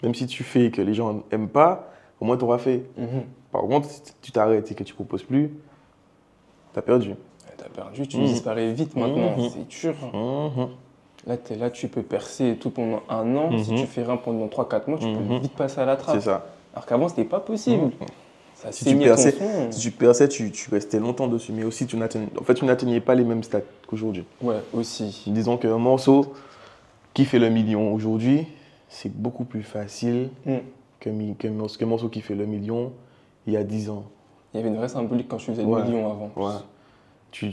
Même si tu fais que les gens n'aiment pas, au moins tu auras fait. Mhm. Par contre, si tu t'arrêtes et que tu ne proposes plus, tu as perdu. T'as perdu, tu Mhm. disparais vite maintenant, Mhm. c'est dur. Mhm. Là, t'es là, tu peux percer et tout pendant 1 an. Si Mhm. tu fais rien pendant 3-4 mois, tu peux Mhm. vite passer à la trappe. C'est ça. Alors qu'avant, c'était pas possible. Mhm. Ça Si tu saignait ton perçais, son. si tu perçais, tu restais longtemps dessus. Mais aussi, tu n'atteignais pas les mêmes stats qu'aujourd'hui. Ouais, aussi. Disons qu'un morceau qui fait le million aujourd'hui, c'est beaucoup plus facile Mm. qu'un morceau qui fait le million il y a 10 ans. Il y avait une vraie symbolique quand je faisais Ouais. le million avant. Ouais. Tu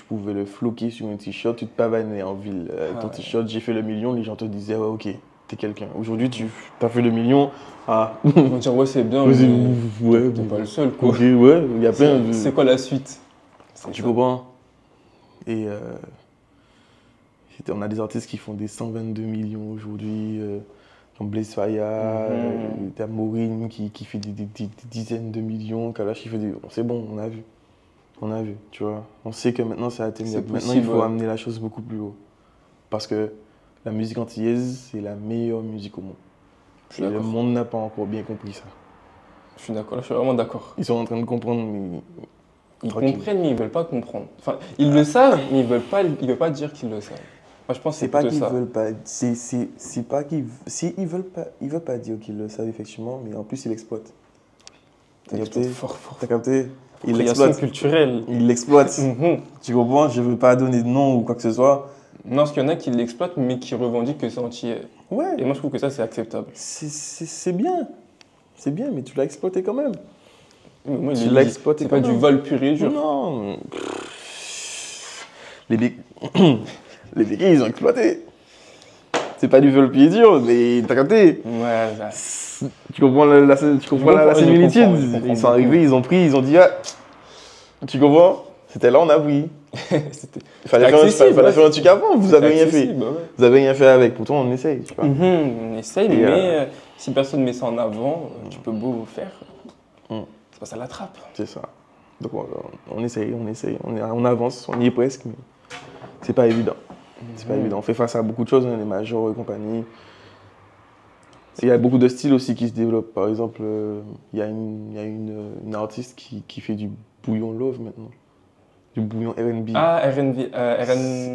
pouvais le floquer sur un t-shirt, tu te pavanais en ville avec ton Ouais. t-shirt, j'ai fait le million, les gens te disaient, ouais, ok, t'es quelqu'un. Aujourd'hui, tu as fait le million, ah, Ils vont dire, ouais, c'est bien, mais ouais, t'es pas le seul, quoi. ok, ouais, il y a plein de. C'est quoi la suite? C'est Tu ça. comprends? Et on a des artistes qui font des 122 millions aujourd'hui, comme Blaze Faya, t'as Maureen qui fait des dizaines de millions, Kalash qui fait des. C'est bon, on a vu. On a vu, tu vois. On sait que maintenant c'est atteignable. C'est Maintenant, il possible, faut ouais. amener la chose beaucoup plus haut. Parce que la musique antillaise, c'est la meilleure musique au monde. Je suis Et le d'accord. monde n'a pas encore bien compris ça. Je suis d'accord, je suis vraiment d'accord. Ils sont en train de comprendre, mais Ils tranquille. comprennent, mais ils veulent pas comprendre. Enfin, ils le savent, mais ils veulent pas dire qu'ils le savent. Moi, je pense que c'est c'est pas plutôt qu'ils ça. veulent pas. C'est pas qu'ils. Si, ils veulent pas dire qu'ils le savent, effectivement, mais en plus, ils l'exploitent. T'as capté? Fort, fort. T'as capté? Ils Appropriation l'exploitent. culturelle. Ils l'exploitent. Mhm. Tu comprends? Je veux pas donner de nom ou quoi que ce soit. Non, parce qu'il y en a qui l'exploitent, mais qui revendiquent que c'est entier. Ouais. Et moi, je trouve que ça, c'est acceptable. C'est bien. C'est bien, mais tu l'as exploité quand même. Mais moi, Tu l'as exploité c'est pas quand du même. vol pur et dur. Non. Les béquilles, ils ont exploité. C'est pas du vol pied dur, mais t'as capté. Ouais, ça. Tu comprends la similitude. je comprends Ils sont beaucoup. arrivés, ils ont pris, ils ont dit ah. Tu comprends? C'était là, on a pris. C'était Il fallait faire accessible, un ouais, truc avant, vous avez rien fait. accessible, ouais. Vous avez rien fait avec, pourtant on essaye. Tu vois. On essaye, Et, mais si personne met ça en avant, tu peux beau faire. Mhm. C'est pas ça la trappe. C'est ça. Donc on essaye, on avance, on y est presque, mais c'est pas évident. C'est pas évident. On fait face à beaucoup de choses, hein, les majors et compagnie. Il y a beaucoup de styles aussi qui se développent. Par exemple, il y a une artiste qui fait du bouillon love maintenant. Du bouillon R&B. Ah, RN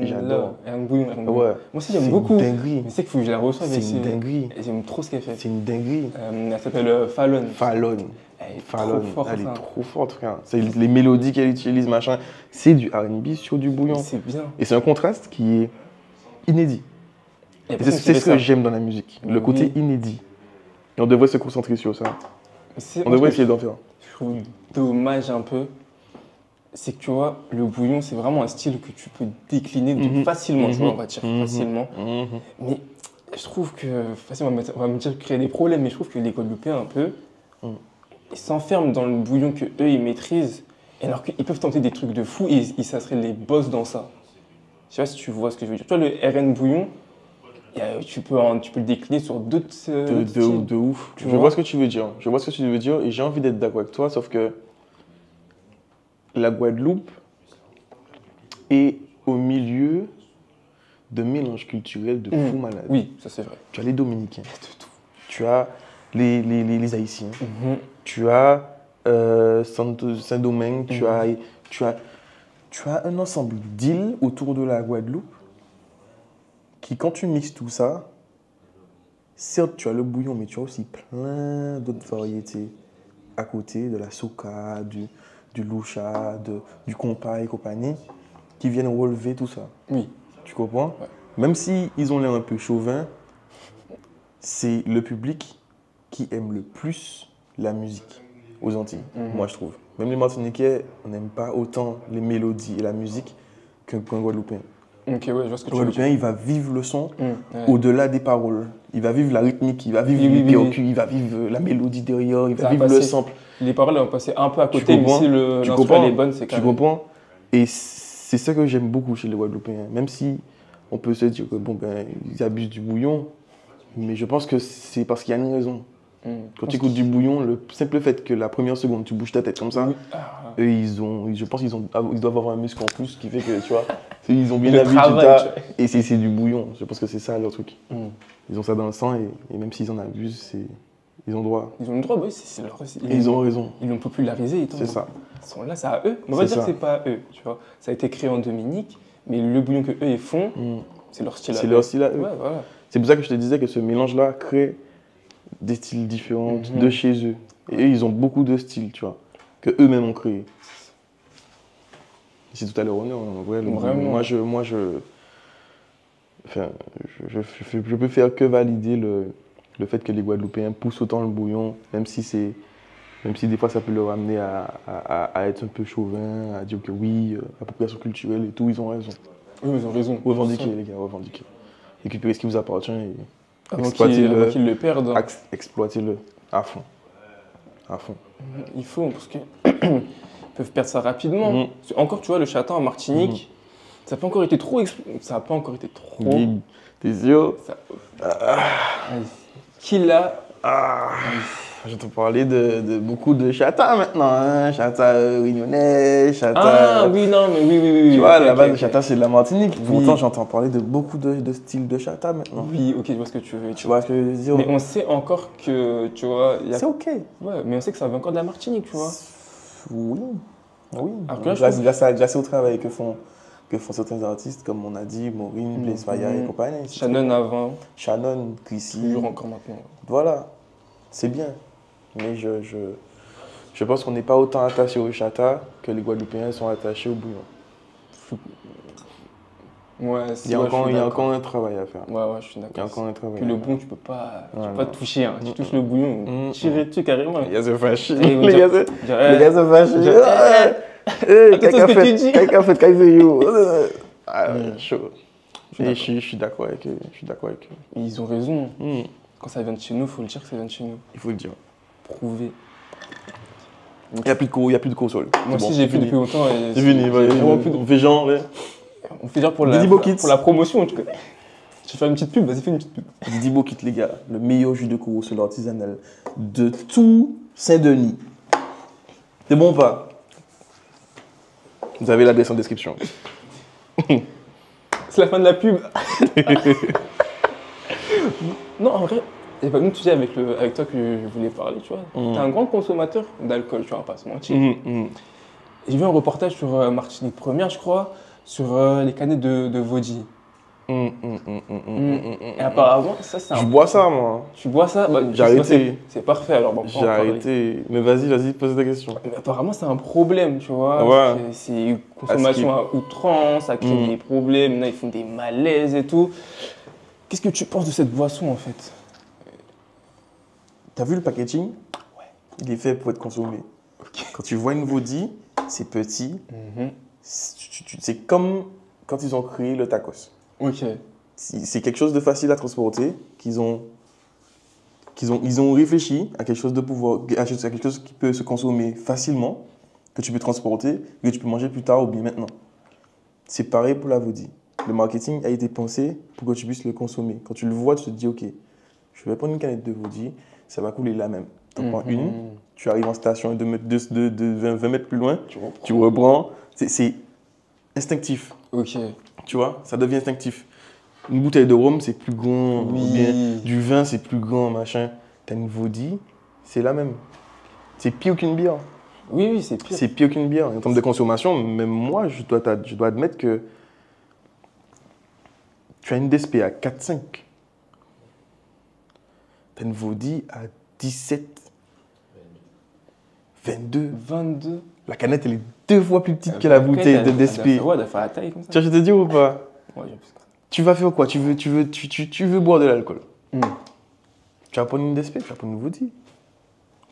J'adore. RN Bouillon, RN Bouillon. Ouais. Moi aussi, j'aime C'est beaucoup. une dinguerie. Mais c'est qu'il faut que je la reçoive. C'est une dinguerie. Et j'aime trop ce qu'elle fait. C'est une dinguerie. Elle s'appelle Fallon. Fallon. Elle est Fallon, trop forte, elle ça. est trop forte, frère. C'est les mélodies qu'elle utilise, machin. C'est du R&B sur du bouillon. C'est bien. Et c'est un contraste qui est inédit. Il y a Et personne qui c'est fait ce que ça. j'aime dans la musique, le Oui. côté inédit. Et on devrait se concentrer sur ça. C'est- On moi, devrait ce que essayer d'en faire. je trouve dommage un peu, c'est que tu vois, le bouillon, c'est vraiment un style que tu peux décliner Mhm. facilement, tu vois, Mhm. on va dire Mhm. facilement. Mais je trouve que, facilement, on va me dire créer des problèmes, mais je trouve que les Guadeloupéens, un peu, Mhm. ils s'enferment dans le bouillon que eux ils maîtrisent, alors qu'ils peuvent tenter des trucs de fou et ça serait les boss dans ça. Je sais pas si tu vois ce que je veux dire. Tu vois, le RN bouillon, tu peux le décliner sur d'autres styles. De ouf. Tu Je vois vois ce que tu veux dire. Je vois ce que tu veux dire et j'ai envie d'être d'accord avec toi, sauf que la Guadeloupe est au milieu de mélange culturel de fou malade. Oui, ça c'est vrai. Tu as les Dominicains, De tout. tu as les Haïtiens, Mhm. tu as Saint-Domingue, tu as un ensemble d'îles autour de la Guadeloupe qui, quand tu mixes tout ça, certes, tu as le bouillon, mais tu as aussi plein d'autres variétés à côté, de la soca, du loucha, du compas et compagnie, qui viennent relever tout ça. Oui. Tu comprends? Ouais. Même si ils ont l'air un peu chauvins, c'est le public qui aime le plus la musique aux Antilles, moi je trouve. Même les Martiniquais, on n'aime pas autant les mélodies et la musique qu'un Guadeloupéen. Ok, ouais, je vois ce que Le tu veux dire. Guadeloupéen, il va vivre le son Ouais. au-delà des paroles. Il va vivre la rythmique, il va vivre les percus, il va vivre la mélodie derrière, il Ça va va vivre le passer. sample. Les paroles vont passer un peu à Tu côté, mais comprends? si Tu l'instru comprends? elle est bonne, c'est Tu carré. comprends? Et c'est ça que j'aime beaucoup chez les Guadeloupéens. Même si on peut se dire que bon, ben, ils abusent du bouillon, mais je pense que c'est parce qu'il y a une raison. Quand tu écoutes du bouillon, le simple fait que la première seconde tu bouges ta tête comme ça, Oui. eux je pense qu'ils doivent avoir un muscle en plus qui fait que tu vois, ils ont bien Le l'habitude travail, ça, tu vois. et c'est du bouillon. Je pense que c'est ça leur truc. Ils ont ça dans le sang et même s'ils en abusent, ils ont droit. Ils ont le droit, oui, c'est leur. Et ils ont raison. Ils l'ont popularisé. C'est ça. Ils sont là, c'est à eux. On va C'est dire ça. que c'est pas à eux, tu vois. Ça a été créé en Dominique, mais le bouillon que eux ils font, c'est leur style à eux. C'est leur style à eux. Ouais, voilà. C'est pour ça que je te disais que ce mélange-là crée des styles différents de chez eux. Et eux, ils ont beaucoup de styles, tu vois, que eux-mêmes ont créé. C'est tout à leur honneur. En vrai, Vraiment. Je peux faire que valider le fait que les Guadeloupéens poussent autant le bouillon, même si des fois ça peut leur amener à être un peu chauvin, à dire que oui, appropriation culturelle et tout, ils ont raison. Oui, ils ont raison. Revendiquez, les gars, revendiquez. Récupérez ce qui vous appartient et Avant exploitez-le. qu'ils le perdent. Exploitez-le à fond. À fond. Il faut, parce qu'ils peuvent perdre ça rapidement. Encore, tu vois, le châtain en Martinique, ça n'a pas encore été trop. Ça n'a pas encore été trop. Guy, t'es sûr? Allez. Qui l'a. Je te parlais de beaucoup de chata maintenant. Hein? Chata réunionnais, chata. Ah oui, non, mais oui. Tu vois, Ok, la base ok, de chata, c'est de la Martinique. Oui. Pourtant, j'entends parler de beaucoup de styles de chata maintenant. Oui, ok, je vois ce que tu veux. Tu vois ce que je veux dire? Mais on sait encore que, tu vois, C'est ok. Ouais, mais on sait que ça vient encore de la Martinique, tu vois. Oui. Alors que là, je Grâce au travail que font certains artistes, comme on a dit, Maureen, Blaise Faya et compagnie. Shannon avant, Shannon, Chrissy. toujours encore maintenant. Voilà, c'est bien. Mais je pense qu'on n'est pas autant attaché au chata que les Guadeloupéens sont attachés au bouillon. Ouais, Il y a encore un travail à faire. Ouais, je suis d'accord. Il y a encore un travail. Puis le bouillon, tu peux pas Voilà. toucher. Hein. Tu touches le bouillon, tirer dessus carrément. Les gars se fâchent. Et Les vous dire- gars se fâchent. Qu'est-ce que tu dis? Quelqu'un fait Kaifeyo. Chaud. Et je suis d'accord avec eux. Ils ont raison. Quand ça vient de chez nous, il faut le dire que ça vient de chez nous. Il faut le dire. Prouver. Il n'y a plus de console. Moi aussi, j'ai vu depuis longtemps. Et C'est fini. vraiment plus de- On fait genre. Ouais. On fait genre pour Didi Bo Kids. la promotion, tu connais. Je vais faire une petite pub, vas-y, fais une petite pub. Didi Bo Kids, les gars. Le meilleur jus de Corossol artisanal de tout Saint-Denis. C'est bon ou pas? Vous avez l'adresse en description. C'est la fin de la pub. Non, en vrai, il y a pas une sujet avec toi que je voulais parler, tu vois. T'es un grand consommateur d'alcool, tu vois, pas se mentir. J'ai vu un reportage sur Martinique Première, je crois, sur les canettes de Vodji. Et apparemment, ça c'est un... Je bois ça, moi. Tu bois ça? Bah, J'ai arrêté. C'est parfait, alors bon, on va en J'ai parler. arrêté. Mais vas-y, pose ta question. Mais apparemment, c'est un problème, tu vois. Ouais. C'est une consommation à outrance, ça crée des problèmes. Maintenant, ils font des malaises et tout. Qu'est-ce que tu penses de cette boisson, en fait? T'as vu le packaging? Ouais. Il est fait pour être consommé. Quand tu vois une Vodji, c'est petit. C'est comme quand ils ont créé le tacos. Ok. C'est quelque chose de facile à transporter, ils ont réfléchi à quelque chose à quelque chose qui peut se consommer facilement, que tu peux transporter, que tu peux manger plus tard ou bien maintenant. C'est pareil pour la Vodji. Le marketing a été pensé pour que tu puisses le consommer. Quand tu le vois, tu te dis, ok, je vais prendre une canette de Vodji, ça va couler là même. Tu en prends une, tu arrives en station de 20 mètres plus loin, tu reprends. C'est instinctif. Ok. Tu vois, ça devient instinctif. Une bouteille de rhum, c'est plus grand. Oui. Ou bien du vin, c'est plus grand, machin. T'as une Vaudi, c'est la même. C'est pire qu'une bière. Oui, oui, c'est pire. C'est pire qu'une bière. En termes de consommation, même moi, je dois admettre que tu as une DSP à 4,5. Tu as une Vaudi à 17, 22. 22. La canette, elle est 2 fois plus petite que la bouteille de DSP. Ouais, elle fait la taille comme ça. Tu vois, je te dis ou pas? Ouais, j'ai plus que ça. Tu vas faire quoi? Tu veux boire de l'alcool. Hmm. Tu vas prendre une DSP, tu vas prendre une Vaudi.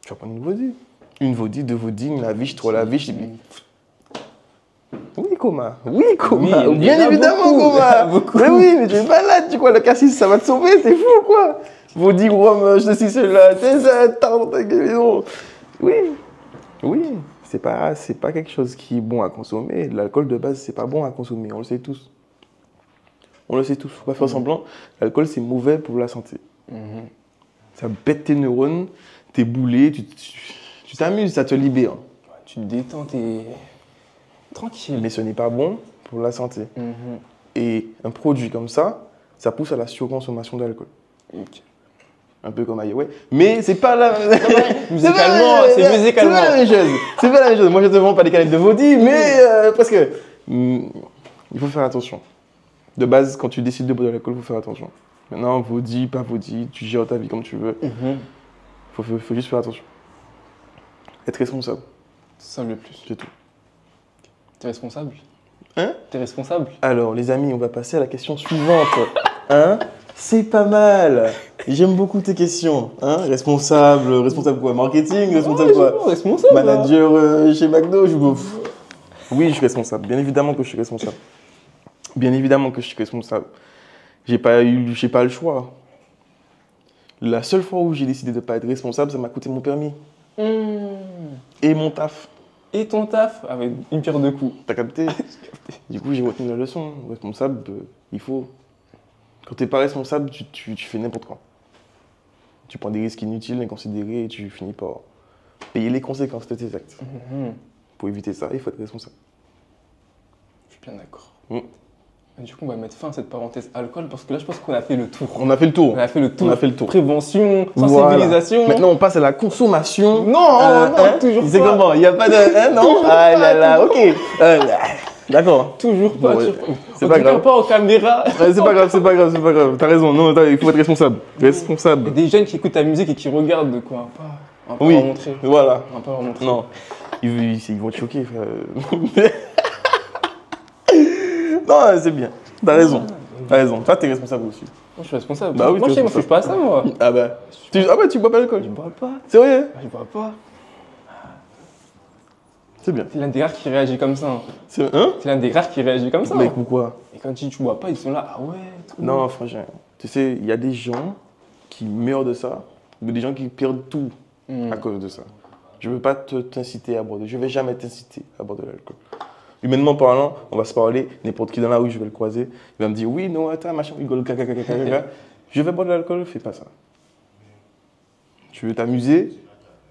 Tu vas prendre une Vaudi. Une Vaudi, 2 Vaudi, une Laviche, 3 Laviches. Oui, Coma. Oui, Coma. Oui, il y en Bien a évidemment, beaucoup, il y en a Coma. beaucoup. Mais oui, mais tu es malade, tu crois, le cassis, ça va te sauver, t'es fou, quoi. Vaudi, rhum, je te suis celui-là. T'es ça, oui. Oui. C'est pas quelque chose qui est bon à consommer. L'alcool de base, c'est pas bon à consommer. On le sait tous. On le sait tous. Faut pas faire semblant. L'alcool, c'est mauvais pour la santé. Ça bête tes neurones, t'es boulé, tu t'amuses, ça te libère. Tu te détends, t'es tranquille. Mais ce n'est pas bon pour la santé. Et un produit comme ça pousse à la surconsommation d'alcool. Ok. Un peu comme ailleurs, ouais. Mais c'est pas la Musicalement, c'est musicalement. C'est pas la même chose. C'est pas la même chose. Moi, je te vends pas des canettes de Vaudi, mais parce que il faut faire attention. De base, quand tu décides de boire de l'alcool, il faut faire attention. Maintenant, Vaudi, pas Vaudi, tu gères ta vie comme tu veux. Faut juste faire attention. Être responsable, C'est ça le plus. c'est tout. T'es responsable? Hein? T'es responsable? Alors, les amis, on va passer à la question suivante. Hein? C'est pas mal. J'aime beaucoup tes questions. Hein? Responsable quoi? Marketing? Responsable quoi? Responsable. Manager chez McDo? Oui, je suis responsable. Bien évidemment que je suis responsable. Bien évidemment que je suis responsable. J'ai pas le choix. La seule fois où j'ai décidé de ne pas être responsable, ça m'a coûté mon permis. Et mon taf. Et ton taf avec une pierre deux coups. T'as capté? Du coup, j'ai retenu la leçon. Responsable, il faut. Quand t'es pas responsable, tu fais n'importe quoi. Tu prends des risques inutiles, inconsidérés, et tu finis par payer les conséquences de tes actes. Pour éviter ça, il faut être responsable. Je suis bien d'accord. Mm. Du coup, on va mettre fin à cette parenthèse alcool parce que là, je pense qu'on a fait le tour. On a fait le tour. On a fait le tour. On a fait le tour. Prévention, Voilà. sensibilisation. Maintenant, on passe à la consommation. Non, non, toujours C'est pas. comment? Il n'y a pas de... Hein, non? Ah là là, ok. D'accord. Toujours pas. Bon, ouais. toujours- C'est En pas tout cas, grave. pas aux caméras. Ouais, c'est pas grave, c'est pas grave, c'est pas grave. T'as raison, non, il faut être responsable. Il y a Responsable. des jeunes qui écoutent ta musique et qui regardent de quoi. On va pas Oui, leur montrer. voilà. On va pas leur montrer. Non, ils vont te choquer, frère. Non, c'est bien. T'as raison. T'as raison. Toi, t'es responsable aussi. Moi, je suis responsable. Bah oui, moi, t'es je touche pas à ça, moi. Ah bah, tu bois pas d'alcool. Je bois pas. C'est vrai? Je bois pas. C'est bien. C'est l'un des rares qui réagit comme ça. Hein. Hein? C'est l'un des rares qui réagit comme ça. Mais hein. pourquoi? Et quand tu bois pas, ils sont là. Ah ouais. Tout. Non, franchement. Tu sais, il y a des gens qui meurent de ça, ou des gens qui perdent tout à cause de ça. Je ne veux pas t'inciter à boire. Je ne vais jamais t'inciter à boire de l'alcool. Humainement parlant, on va se parler, n'importe qui dans la rue, je vais le croiser. Il va me dire, oui, non, attends, machin, rigole, caca. Je vais boire de l'alcool, fais pas ça. Tu veux t'amuser,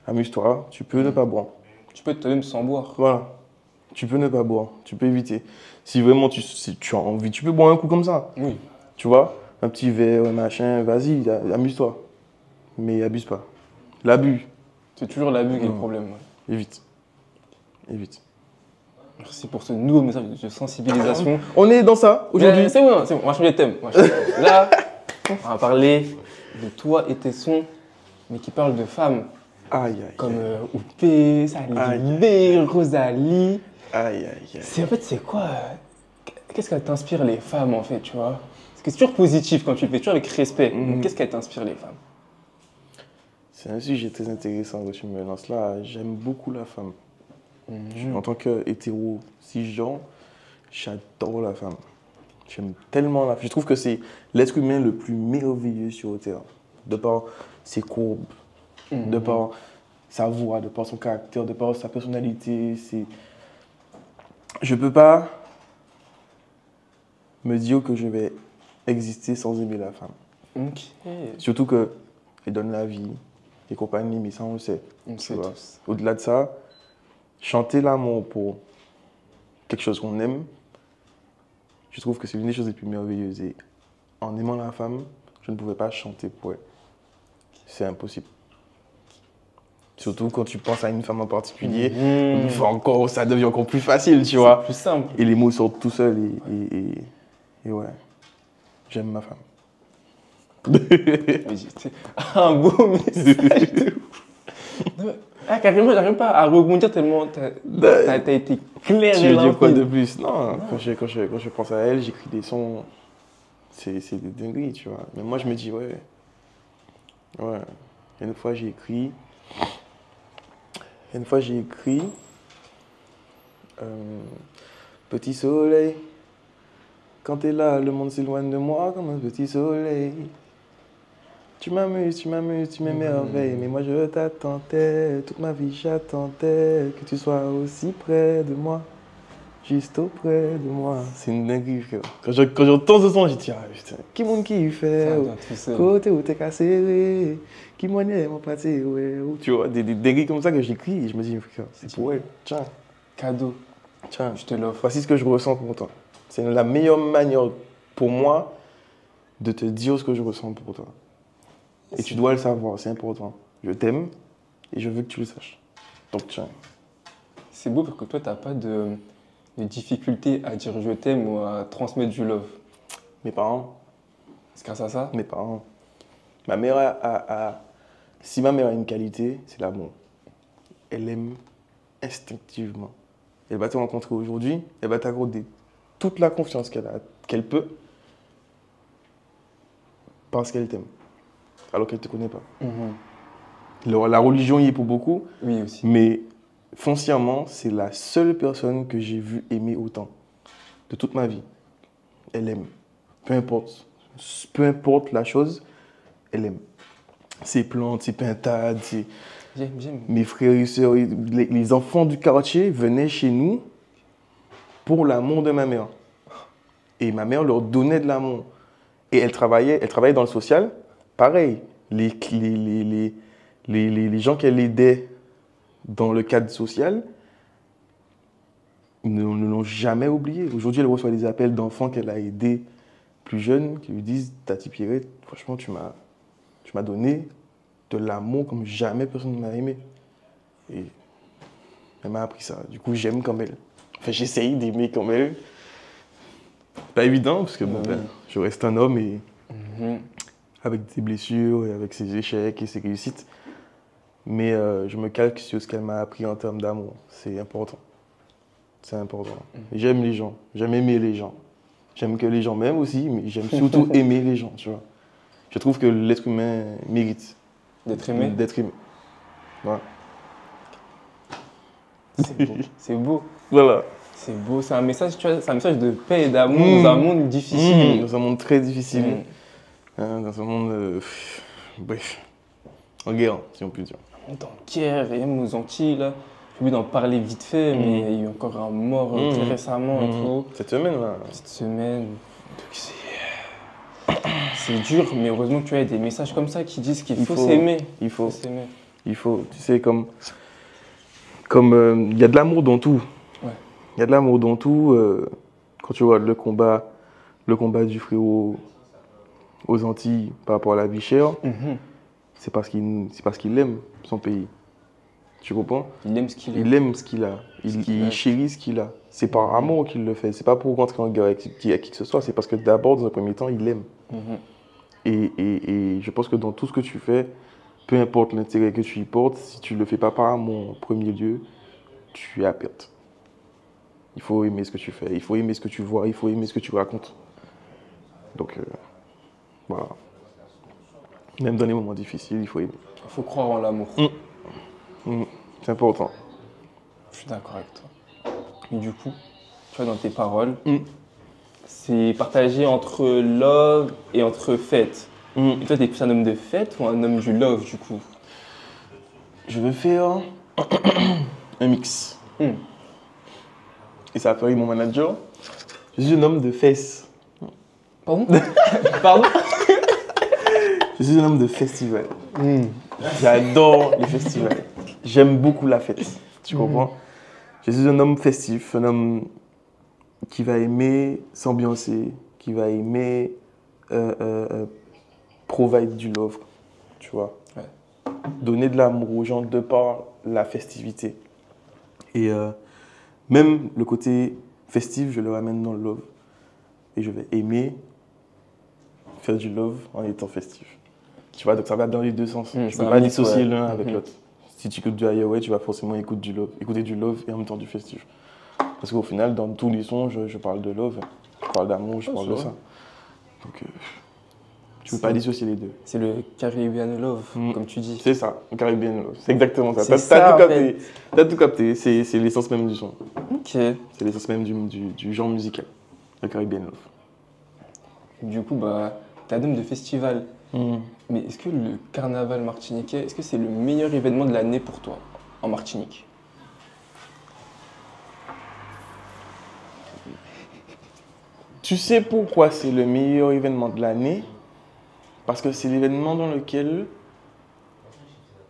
amuse-toi, tu peux ne pas boire. Tu peux te même sans boire. Voilà. Tu peux ne pas boire, tu peux éviter. Si vraiment si tu as envie, tu peux boire un coup comme ça. Oui. Tu vois, un petit verre, machin, vas-y, amuse-toi. Mais abuse pas. L'abus, C'est toujours l'abus qui est le Non. problème. Ouais. évite. Évite. Merci pour ce nouveau message de sensibilisation. On est dans ça aujourd'hui. C'est bon, on va changer de thème. Là, on va parler de toi et tes sons, mais qui parlent de femmes. Aïe, aïe. Comme Oupé, Salibé, Rosalie. Aïe, aïe, aïe. C'est quoi qu'est-ce qu'elle t'inspire les femmes en fait, tu vois? Parce que c'est toujours positif quand tu le fais, toujours avec respect. Donc, qu'est-ce qu'elle t'inspire les femmes? C'est un sujet très intéressant que tu me lances là. J'aime beaucoup la femme. En tant qu'hétéro cisgenre, j'adore la femme. J'aime tellement la femme. Je trouve que c'est l'être humain le plus merveilleux sur Terre. De par ses courbes, de par sa voix, de par son caractère, de par sa personnalité. Je ne peux pas me dire que je vais exister sans aimer la femme. Ok. Surtout qu'elle donne la vie, et compagnie, mais ça on le sait. On tu sait vois. tous. Au-delà de ça, chanter l'amour pour quelque chose qu'on aime, je trouve que c'est l'une des choses les plus merveilleuses. Et en aimant la femme, je ne pouvais pas chanter pour elle. C'est impossible. Surtout quand tu penses à une femme en particulier, ça devient encore plus facile, tu vois. Plus simple. Et les mots sortent tout seuls et ouais, j'aime ma femme. C'est un beau message de ouf. Ah, carrément, j'arrive pas à rebondir tellement t'as été clair Tu et veux dire quoi de limpide. plus? Non, quand je pense à elle, j'écris des sons, c'est des dingueries, tu vois. Mais moi, je me dis, ouais. Une fois, j'ai écrit, Petit soleil, quand t'es là, le monde s'éloigne de moi comme un petit soleil. Tu m'amuses, tu m'émerveilles, mais moi je t'attendais, toute ma vie j'attendais que tu sois aussi près de moi, juste auprès de moi. C'est une dinguerie, frère. Quand j'entends ce son, je dis, ah putain, qui monde qui fait, Ça vient tout seul. côté où t'es cassé, qui m'en mon pâté, ouais. Tu vois, des dingueries comme ça que j'écris et je me dis, frère, c'est pour elle, tiens, Cadeau, tiens. je te l'offre. Voici ce que je ressens pour toi. C'est la meilleure manière pour moi de te dire ce que je ressens pour toi. Et tu dois le savoir, c'est important. Je t'aime et je veux que tu le saches. Donc tiens. C'est beau parce que toi, t'as pas de difficulté à dire je t'aime ou à transmettre du love. Mes parents, C'est grâce à ça. mes parents. Ma mère si ma mère a une qualité, c'est l'amour. Elle aime instinctivement. Elle va te rencontrer aujourd'hui, elle va t'accorder toute la confiance qu'elle peut parce qu'elle t'aime. Alors qu'elle ne te connaît pas. La religion y est pour beaucoup, Oui, aussi. mais foncièrement, c'est la seule personne que j'ai vue aimer autant de toute ma vie. Elle aime. Peu importe la chose, elle aime. Ses plantes, ses pintades, J'aime. mes frères et sœurs, les enfants du quartier venaient chez nous pour l'amour de ma mère. Et ma mère leur donnait de l'amour. Et elle travaillait dans le social. Pareil, les gens qu'elle aidait dans le cadre social ne l'ont jamais oublié. Aujourd'hui, elle reçoit des appels d'enfants qu'elle a aidés plus jeunes qui lui disent « Tati Pierrette, franchement, tu m'as donné de l'amour comme jamais personne ne m'a aimé. » Et elle m'a appris ça. Du coup, j'aime comme elle. Enfin, j'essaye d'aimer comme elle. Pas évident, parce que bon, je reste un homme et avec des blessures, et avec ses échecs et ses réussites. Mais je me calque sur ce qu'elle m'a appris en termes d'amour. C'est important. C'est important. J'aime les gens. J'aime aimer les gens. J'aime que les gens m'aiment aussi, mais j'aime surtout aimer les gens, tu vois. Je trouve que l'être humain mérite D'être aimé. d'être aimé. Voilà. C'est beau. C'est beau. Voilà. C'est beau. C'est un message, tu vois, c'est un message de paix et d'amour dans un monde difficile. Dans un monde très difficile. Hein, dans un monde, bref, en guerre, si on peut dire. Dans guerre et même aux Antilles, là. J'ai oublié d'en parler vite fait, mais il y a eu encore un mort très récemment et tout. Cette semaine-là. Cette semaine. Donc c'est dur, mais heureusement que tu as des messages comme ça qui disent qu'il faut s'aimer. Il faut. S'aimer. Il faut. Tu sais, comme il y a de l'amour dans tout. Ouais. Il y a de l'amour dans tout. Quand tu vois le combat du frérot aux Antilles par rapport à la vie chère, c'est parce qu'il aime son pays. Tu comprends? Il aime ce qu'il est. Il aime ce qu'il a. Il chérit ce qu'il a. C'est par amour qu'il le fait. C'est pas pour rentrer en guerre avec qui que ce soit. C'est parce que d'abord, dans un premier temps, il aime. Et je pense que dans tout ce que tu fais, peu importe l'intérêt que tu y portes, si tu ne le fais pas par amour en premier lieu, tu es à perte. Il faut aimer ce que tu fais. Il faut aimer ce que tu vois. Il faut aimer ce que tu racontes. Donc, voilà. Même dans les moments difficiles, il faut aimer. Il faut croire en l'amour. C'est important. Je suis d'accord avec toi. Mais du coup, tu vois, dans tes paroles, c'est partagé entre love et entre fête. Et toi, t'es plus un homme de fête ou un homme du love, du coup? Je veux faire un mix. Et ça a fait mon manager. Je suis un homme de fesses. Pardon? Pardon? Je suis un homme de festival. J'adore les festivals. J'aime beaucoup la fête. Tu comprends? Je suis un homme festif, un homme qui va aimer s'ambiancer, qui va aimer provide du love, tu vois. Ouais. Donner de l'amour aux gens de par la festivité. Et même le côté festif, je le ramène dans le love. Et je vais aimer faire du love en étant festif. Tu vois, donc ça va dans les deux sens. Tu ne c'est peux un pas mix, dissocier ouais. l'un avec l'autre. Si tu écoutes du Highway, tu vas forcément écouter du love et en même temps du festif. Parce qu'au final, dans tous les sons, je parle de love, je parle d'amour, je parle de ça. Donc, tu ne peux pas dissocier les deux. C'est le Caribbean Love, comme tu dis. C'est ça, le Caribbean Love. C'est exactement ça. C'est T'as ça, tout en capté. T'as tout capté. C'est l'essence même du son. Ok. C'est l'essence même du genre musical. Le Caribbean Love. Du coup, bah, ta dame de festival. Mais est-ce que le carnaval martiniquais, est-ce que c'est le meilleur événement de l'année pour toi, en Martinique? Tu sais pourquoi c'est le meilleur événement de l'année? Parce que c'est l'événement dans lequel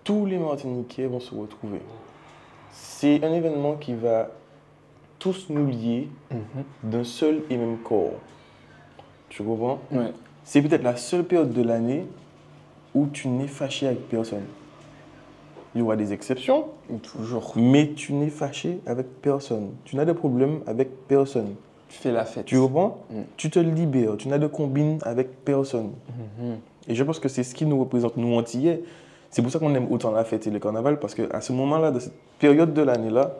tous les Martiniquais vont se retrouver. C'est un événement qui va tous nous lier d'un seul et même corps. Tu comprends? Ouais. C'est peut-être la seule période de l'année où tu n'es fâché avec personne. Il y aura des exceptions, Toujours. mais tu n'es fâché avec personne. Tu n'as de problème avec personne. Tu fais la fête. Tu comprends? Tu te libères, tu n'as de combine avec personne. Et je pense que c'est ce qui nous représente, nous Antillais. C'est pour ça qu'on aime autant la fête et le carnaval, parce qu'à ce moment-là, de cette période de l'année-là,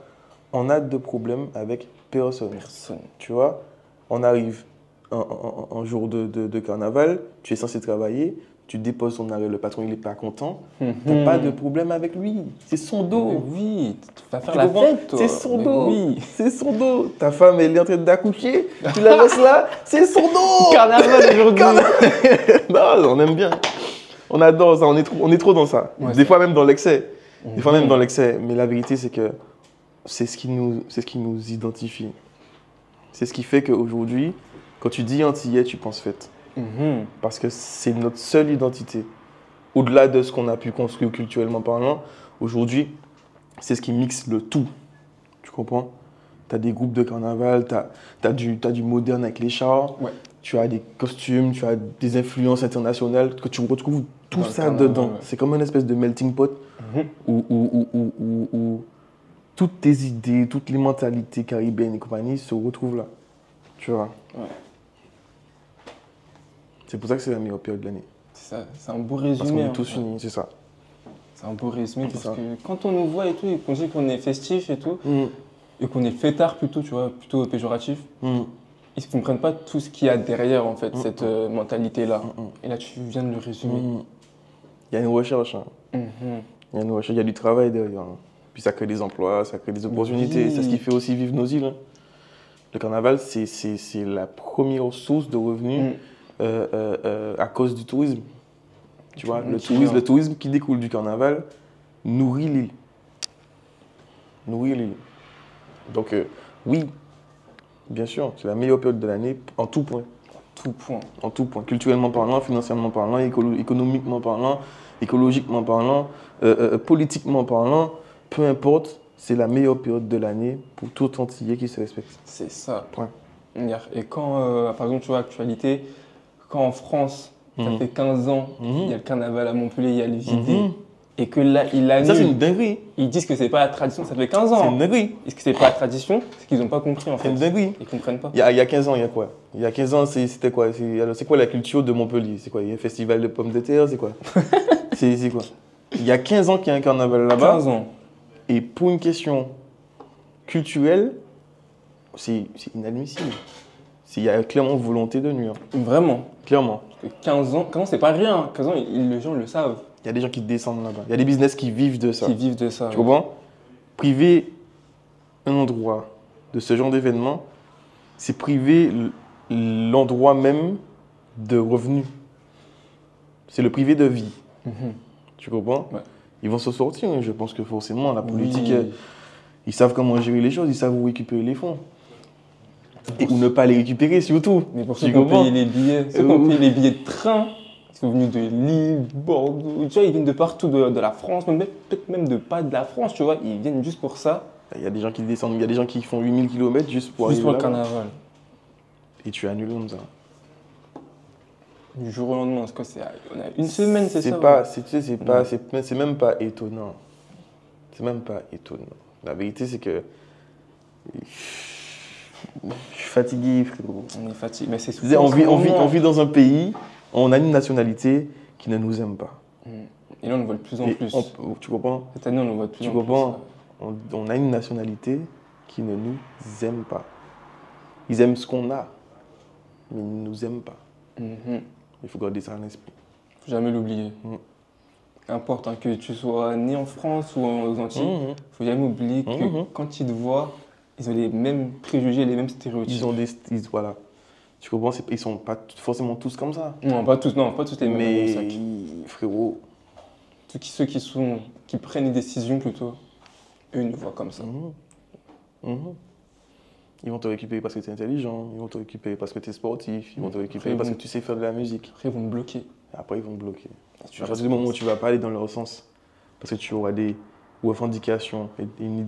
on a de problèmes avec personne. Personne. Tu vois? On arrive un jour de carnaval, tu es censé travailler, tu déposes ton arrêt, le patron il n'est pas content, tu n'as pas de problème avec lui. C'est son dos. Oui, tu vas faire Tu la comprends? fête, toi. C'est son Mais dos. Oui. C'est son dos. Ta femme, elle est en train d'accoucher. Tu la laisses là. C'est son dos. Carnaval aujourd'hui. Non, on aime bien. On adore ça. On est trop dans ça. Ouais, Des fois même dans l'excès. Des fois même dans l'excès. Mais la vérité, c'est que c'est ce qui nous identifie. C'est ce qui fait qu'aujourd'hui, quand tu dis antillais, tu penses fête. Parce que c'est notre seule identité. Au-delà de ce qu'on a pu construire culturellement parlant, aujourd'hui, c'est ce qui mixe le tout. Tu comprends? Tu as des groupes de carnaval, tu as du moderne avec les chars, Ouais. tu as des costumes, tu as des influences internationales, que tu retrouves tout Dans le ça carnaval, dedans. ouais. C'est comme une espèce de melting pot où toutes tes idées, toutes les mentalités caribéennes et compagnie se retrouvent là. Tu vois? Ouais. C'est pour ça que c'est la meilleure période de l'année. C'est ça, c'est un beau Parce résumé. qu'on est hein. tous unis, c'est ça. C'est un beau résumé C'est parce ça. que quand on nous voit et tout, et qu'on dit qu'on est festif et tout, et qu'on est fêtard plutôt, tu vois, plutôt péjoratif, ils ne comprennent pas tout ce qu'il y a derrière, en fait, cette mentalité-là. Et là, tu viens de le résumer. Il y a une recherche. Hein. Il y a une recherche, il y a du travail derrière. Hein. Puis ça crée des emplois, ça crée des opportunités. Oui. C'est ce qui fait aussi vivre nos îles. Hein. Le carnaval, c'est la première source de revenus à cause du tourisme. Tu vois, le tourisme qui découle du carnaval nourrit l'île. Donc, oui, bien sûr, c'est la meilleure période de l'année en tout point. Tout point. En tout point. Culturellement parlant, financièrement parlant, économiquement parlant, écologiquement parlant, politiquement parlant, peu importe, c'est la meilleure période de l'année pour tout Antillais qui se respecte. C'est ça. Point. Et quand, par exemple, tu vois, actualité, quand en France, ça fait 15 ans, il y a le carnaval à Montpellier, il y a les vidés, et que là, il annule. Ça, c'est une dinguerie. Ils disent que c'est pas la tradition, ça fait 15 ans. C'est une dinguerie. Est-ce que c'est pas la tradition? C'est qu'ils n'ont pas compris, en C'est fait. une dinguerie. Ils comprennent pas. Il y a 15 ans, il y a quoi? Il y a 15 ans, c'était quoi? C'est quoi la culture de Montpellier? C'est quoi? Il y a un festival de pommes de terre? C'est quoi? C'est quoi? Il y a 15 ans qu'il y a un carnaval là-bas. 15 ans. Et pour une question culturelle, c'est inadmissible. Il y a clairement volonté de nuire. Vraiment. Clairement. Parce que 15 ans, c'est pas rien. 15 ans, les gens le savent. Il y a des gens qui descendent là-bas. Il y a des business qui vivent de ça. Qui vivent de ça. Tu comprends? Priver un endroit de ce genre d'événement, c'est priver l'endroit même de revenus. C'est le priver de vie. Tu comprends? Ouais. Ils vont se sortir. Je pense que forcément, la politique, Oui. ils savent comment gérer les choses, ils savent où récupérer les fonds. Et où ne pas les récupérer surtout. Mais pour Tu ceux qui ont comprends? payé les billets, ceux qui ont payé les billets de train, ils sont venus de Lille, Bordeaux, tu vois, ils viennent de partout de la France, peut-être même de pas de la France, tu vois, ils viennent juste pour ça, Il y a des gens qui descendent, il y a des gens qui font 8000 km juste pour juste arriver pour le là-bas. carnaval. Et tu annules comme ça. Du jour au lendemain, c'est quoi? On a une semaine, c'est ça? C'est même pas étonnant. C'est même pas étonnant. La vérité, c'est que je suis fatigué, frérot. On est fatigué. Mais c'est Je disais, on vit dans un pays, on a une nationalité qui ne nous aime pas. Et là, on le voit de plus en Et plus. tu comprends? Cette année, on le voit de plus Tu en comprends? plus. On a une nationalité qui ne nous aime pas. Ils aiment ce qu'on a, mais ils ne nous aiment pas. Il faut garder ça à l'esprit. Faut jamais l'oublier. Importe que tu sois né en France ou aux Antilles, faut jamais oublier que quand ils te voient, ils ont les mêmes préjugés, les mêmes stéréotypes. Voilà. Tu comprends? Ils sont pas forcément tous comme ça. Non, pas tous les mêmes. Mais frérot. Ceux qui prennent les décisions plutôt, eux, ils nous voient comme ça. Ils vont te récupérer parce que tu es intelligent, ils vont te récupérer parce que tu es sportif, ils vont te récupérer parce que tu sais faire de la musique. Après, ils vont me bloquer. Après, ils vont te bloquer. À partir du moment où tu ne vas pas aller dans leur sens, parce que tu auras des revendications et une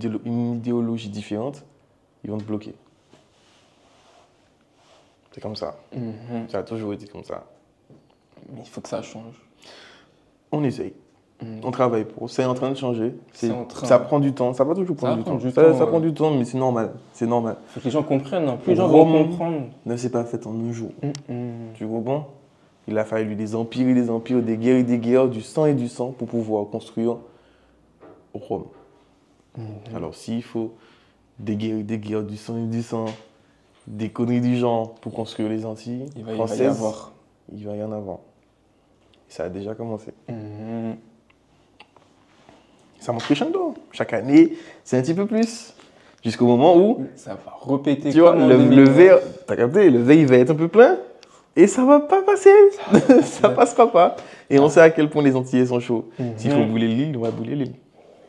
idéologie différente, ils vont te bloquer. C'est comme ça. Ça a toujours été comme ça. Mais il faut que ça change. On essaye. On travaille pour. C'est en train de changer. Ça prend du temps. Ça va toujours prendre du temps. Ça prend du temps, mais c'est normal. C'est normal. Il faut que les gens comprennent. Plus les gens vont comprendre. Ne s'est pas fait en un jour. Tu comprends? Il a fallu des empires et des empires, des guerres et des guerres, du sang et du sang pour pouvoir construire Rome. Alors s'il faut des guerres et des guerres, du sang et du sang, des conneries du genre pour construire les Antilles françaises, il va y en avoir. Ça a déjà commencé. Ça monte crescendo. Chaque année, c'est un petit peu plus. Jusqu'au moment où ça va répéter. Tu vois, le verre, t'as capté, le verre il va être un peu plein et ça va pas passer. Ça passera pas. Et on sait à quel point les Antillais sont chauds. S'il faut bouler l'île, on va bouler l'île.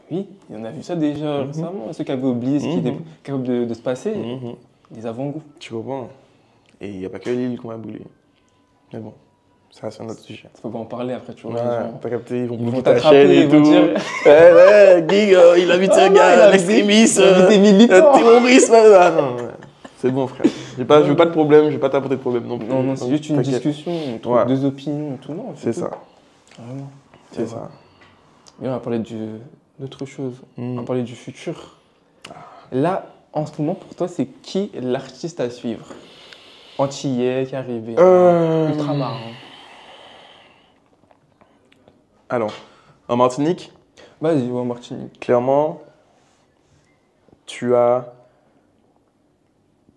Oui, on a vu ça déjà récemment. Ceux qui avaient oublié ce qui était capable de se passer, des avant-goûts. Tu comprends? Et il n'y a pas que l'île qu'on va bouler. Mais bon. Ça, c'est un autre sujet. Il faut pas en parler après, tu vois. T'as capté, ils vont t'attraper et tout. Gig, il a vu un gars, un extrémiste, un terroriste. Non, c'est bon, frère. Je veux pas de problème, je vais pas t'apporter de problème non plus. Non, c'est juste une discussion entre deux opinions, tout non. C'est ça. Vraiment. C'est ça. Et on va parler d'autre chose. On va parler du futur. Là, en ce moment, pour toi, c'est qui l'artiste à suivre? Antillais qui est arrivé, ultramarin. Alors, en Martinique, vas-y, en Martinique. Clairement, tu as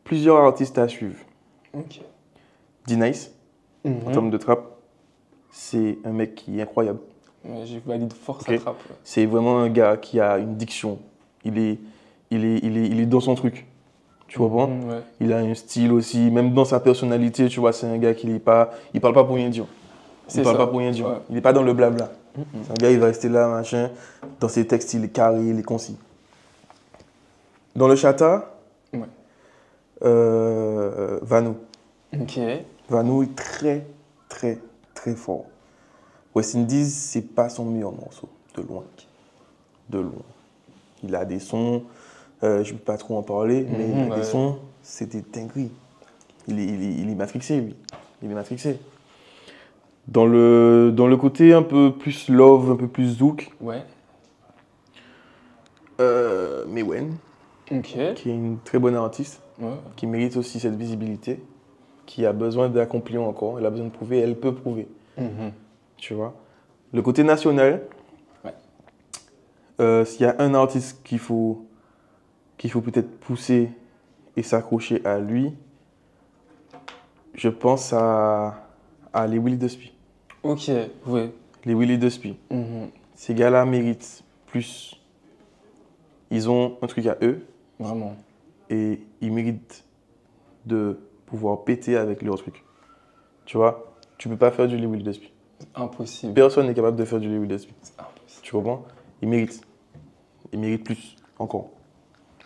plusieurs artistes à suivre. Ok. D-Nice, en termes de trap, c'est un mec qui est incroyable. Ouais, je valide fort sa trap. Ouais. C'est vraiment un gars qui a une diction. Il est dans son truc. Tu comprends? Il a un style aussi, même dans sa personnalité, tu vois, c'est un gars il parle pas pour rien dire. Il parle pas pour rien dire. Il n'est pas dans le blabla. C'est un gars, il va rester là, machin. Dans ses textes, il est carré, il est concis. Dans le chata, Vano. Ok. Vano est très, très, très fort. West Indies, c'est pas son meilleur morceau, de loin. De loin. Il a des sons, je ne peux pas trop en parler, mais il a des sons, c'est des dingueries. Il est matrixé, lui. Il est matrixé. Dans le côté un peu plus love, un peu plus zouk, Mewen, qui est une très bonne artiste, qui mérite aussi cette visibilité, qui a besoin d'accomplir encore, elle a besoin de prouver, elle peut prouver. Tu vois. Le côté national, s'il y a un artiste qu'il faut peut-être pousser et s'accrocher à lui, je pense à les Willy Despy. Ok, oui. Les Willy Despy. Ces gars-là méritent plus. Ils ont un truc à eux. Vraiment. Et ils méritent de pouvoir péter avec leur truc. Tu vois, tu peux pas faire du Willy Despy. Impossible. Personne n'est capable de faire du Willy Despy. C'est impossible. Tu comprends? Ils méritent. Ils méritent plus, encore.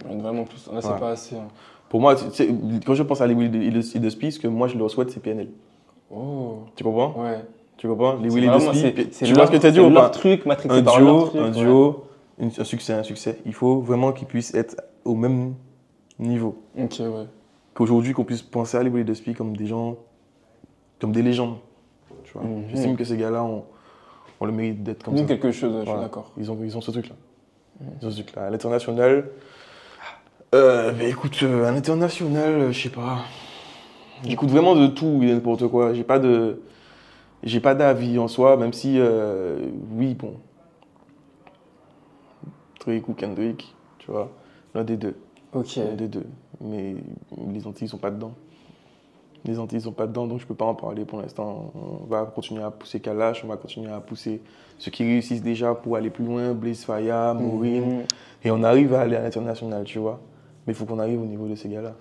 Vraiment plus. Là, c'est pas assez. Hein. Pour moi, quand je pense à les Willy Despy, ce que moi je leur souhaite, c'est PNL. Oh. Tu comprends? Ouais. Tu comprends? Les Willy Despy, tu vois ce que tu as dit ou pas? Truc, un duo, un succès. Il faut vraiment qu'ils puissent être au même niveau. Ok, ouais. Qu'aujourd'hui, qu'on puisse penser à les Willy Despy comme des gens, comme des légendes. tu vois. J'estime que ces gars-là ont le mérite d'être comme Nous, ça. quelque chose, je suis Voilà. d'accord. Ils ont ce truc-là. Ils ont ce truc-là. À l'international, écoute, à l'international, je sais pas. J'écoute vraiment de tout et n'importe quoi. J'ai pas d'avis en soi, même si, oui, bon. Drake ou Kendrick, tu vois. L'un des deux. Ok. L'un des deux. Mais les Antilles sont pas dedans. Les Antilles sont pas dedans, donc je peux pas en parler pour l'instant. On va continuer à pousser Kalash, on va continuer à pousser ceux qui réussissent déjà pour aller plus loin, Blaze Faya, Maureen. Et on arrive à aller à l'international, tu vois. Mais il faut qu'on arrive au niveau de ces gars-là.